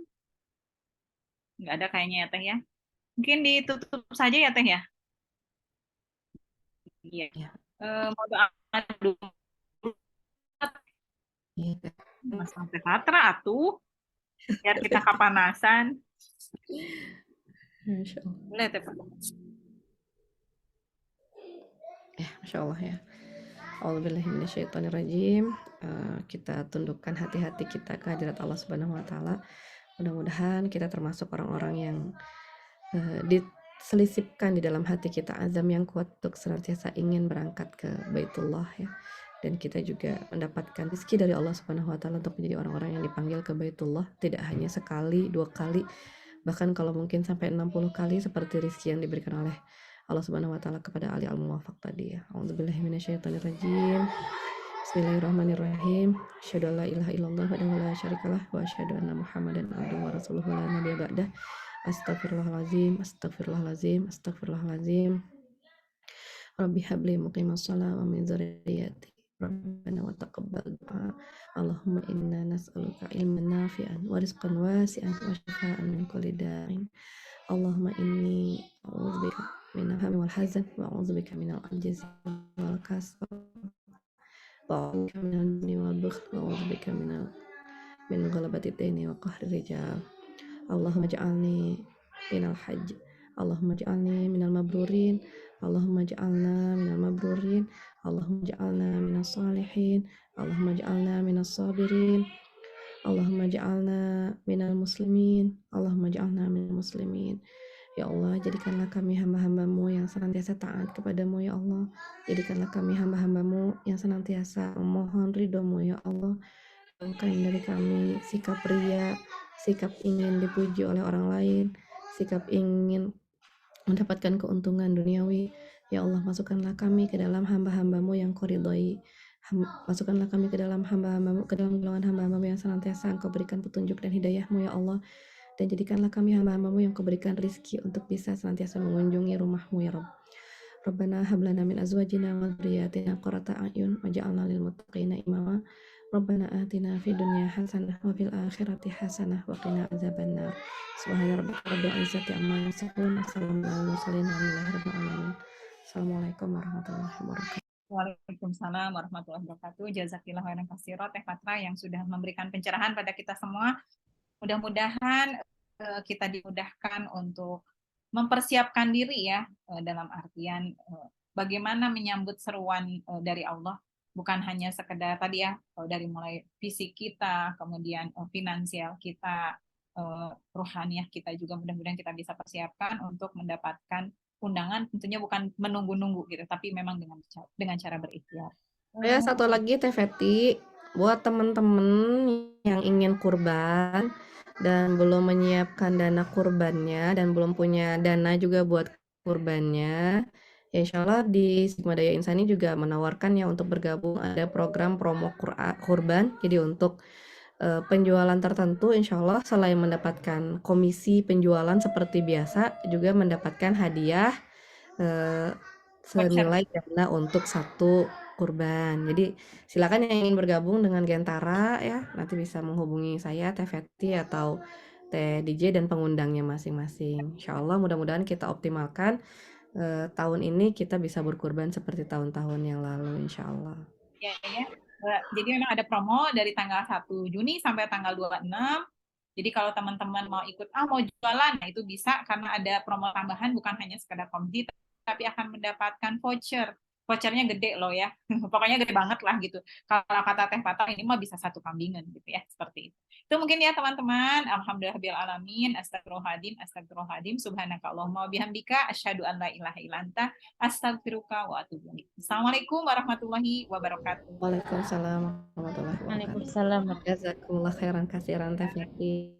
nggak ada kayaknya ya Teh ya. Mungkin ditutup saja ya Teh ya. Iya. Ya. Mau doa dulu Iya. Mas sampai Patra atuh, biar kita kapanasan. Masya Allah. Boleh Teh Pak. Ya, Masya Allah ya. A'udzubillahiminasyaitonirrajim. Kita tundukkan hati-hati kita ke hadirat Allah Subhanahu wa taala. Mudah-mudahan kita termasuk orang-orang yang diselisipkan di dalam hati kita azam yang kuat untuk senantiasa ingin berangkat ke Baitullah ya. Dan kita juga mendapatkan rezeki dari Allah Subhanahu wa taala untuk menjadi orang-orang yang dipanggil ke Baitullah, tidak hanya sekali, 2 kali, bahkan kalau mungkin sampai 60 kali seperti rezeki yang diberikan oleh Allah Subhanahu wa taala kepada Ali Al-Muwaffaq tadi ya. A'udzubillahi minasyaitonirrajim. Bismillahirrahmanirrahim. Asyhadu an la ilaha illallah wa la syarikalah wa asyhadu anna Muhammadan abduhu wa rasuluhu la nabiyya ba'dah. Astagfirullahalazim, astagfirullahalazim, astagfirullahalazim. Rabbi habli muqimas shalah wa min dzurriyyati. Rabbana wa taqabbal du'a. Allahumma inna nas'aluka ilman nafi'an wa rizqan wasi'an wa shifaan min kulli da'in. Allahumma inni a'udzubika minal hammi wal hazan wa a'udzubika minal ajzi wal kasal wa a'udzubika minal jubni wal bukhl wa a'udzubika min ghalabati daini wa qahri rijal. Allahumma ja'alni minal hajj, Allahumma ja'alni minal mabrurin, Allahumma ja'alna minal mabrurin, Allahumma ja'alna minas salihin, Allahumma ja'alna minas sabirin, Allahumma ja'alna minal muslimin, Allahumma ja'alna minal muslimin. Ya Allah, jadikanlah kami hamba-hambamu yang senantiasa taat kepadamu ya Allah. Jadikanlah kami hamba-hambamu yang senantiasa memohon ridhomu ya Allah. Hilangkan dari kami sikap ria, sikap ingin dipuji oleh orang lain, sikap ingin mendapatkan keuntungan duniawi. Ya Allah, masukkanlah kami ke dalam hamba-hambamu yang Kau ridhoi. Masukkanlah kami ke dalam hamba-hambamu, ke dalam golongan hamba-hambamu yang senantiasa Engkau berikan petunjuk dan hidayahmu ya Allah. Dan jadikanlah kami hamba-hambamu yang Kau berikan rizki untuk bisa senantiasa mengunjungi rumahmu ya Rabb. Rabbana hablana min azwajina wa dzurriyyatina qurrata a'yun waj'alna lil muttaqina imama. Rabbana atina fid dunya hasanah wa fil akhirati hasanah wa qina adzabannar. Subhana rabbika rabbil izzati amma yasifun. Wassalamu ala mursalin walhamdulillahi rabbil alamin. Assalamualaikum warahmatullahi wabarakatuh. Waalaikumsalam warahmatullahi wabarakatuh. Jazakillah khairan katsira Teh Patra yang sudah memberikan pencerahan pada kita semua. Mudah-mudahan kita dimudahkan untuk mempersiapkan diri ya, dalam artian bagaimana menyambut seruan dari Allah bukan hanya sekedar tadi ya, dari mulai fisik kita, kemudian finansial kita, rohaniah kita juga mudah-mudahan kita bisa persiapkan untuk mendapatkan undangan, tentunya bukan menunggu-nunggu gitu, tapi memang dengan cara berikhtiar. Ya, satu lagi Teh Feti, buat temen-temen yang ingin kurban dan belum menyiapkan dana kurbannya dan belum punya dana juga buat kurbannya, ya insya Allah di Sigma Daya Insani juga menawarkan ya untuk bergabung ada program promo kurban. Jadi untuk penjualan tertentu insya Allah selain mendapatkan komisi penjualan seperti biasa juga mendapatkan hadiah senilai dana untuk satu kurban. Jadi silakan yang ingin bergabung dengan Gentara ya, nanti bisa menghubungi saya Teh Feti atau Teh DJ dan pengundangnya masing-masing. Insya Allah mudah-mudahan kita optimalkan tahun ini kita bisa berkurban seperti tahun-tahun yang lalu insya Allah. Ya. Jadi memang ada promo dari tanggal 1 Juni sampai tanggal 26. Jadi kalau teman-teman mau ikut, mau jualan, nah itu bisa karena ada promo tambahan, bukan hanya sekedar komoditi, tapi akan mendapatkan voucher. Vouchernya gede loh ya, pokoknya gede banget lah gitu. Kalau kata Teh Fatah ini mah bisa 1 kambingan gitu ya, seperti itu. Itu mungkin ya teman-teman. Alhamdulillahirabbil alamin. Astagfirullahaladzim. Subhanaka Allahumma bihamdika asyhadu an la ilaha illa anta astaghfiruka wa atubu ilaik. Assalamualaikum warahmatullahi wabarakatuh. Waalaikumsalam warahmatullahi wabarakatuh. Waalaikumsalam. Jazakumullah khairan kasiran Teh Feti.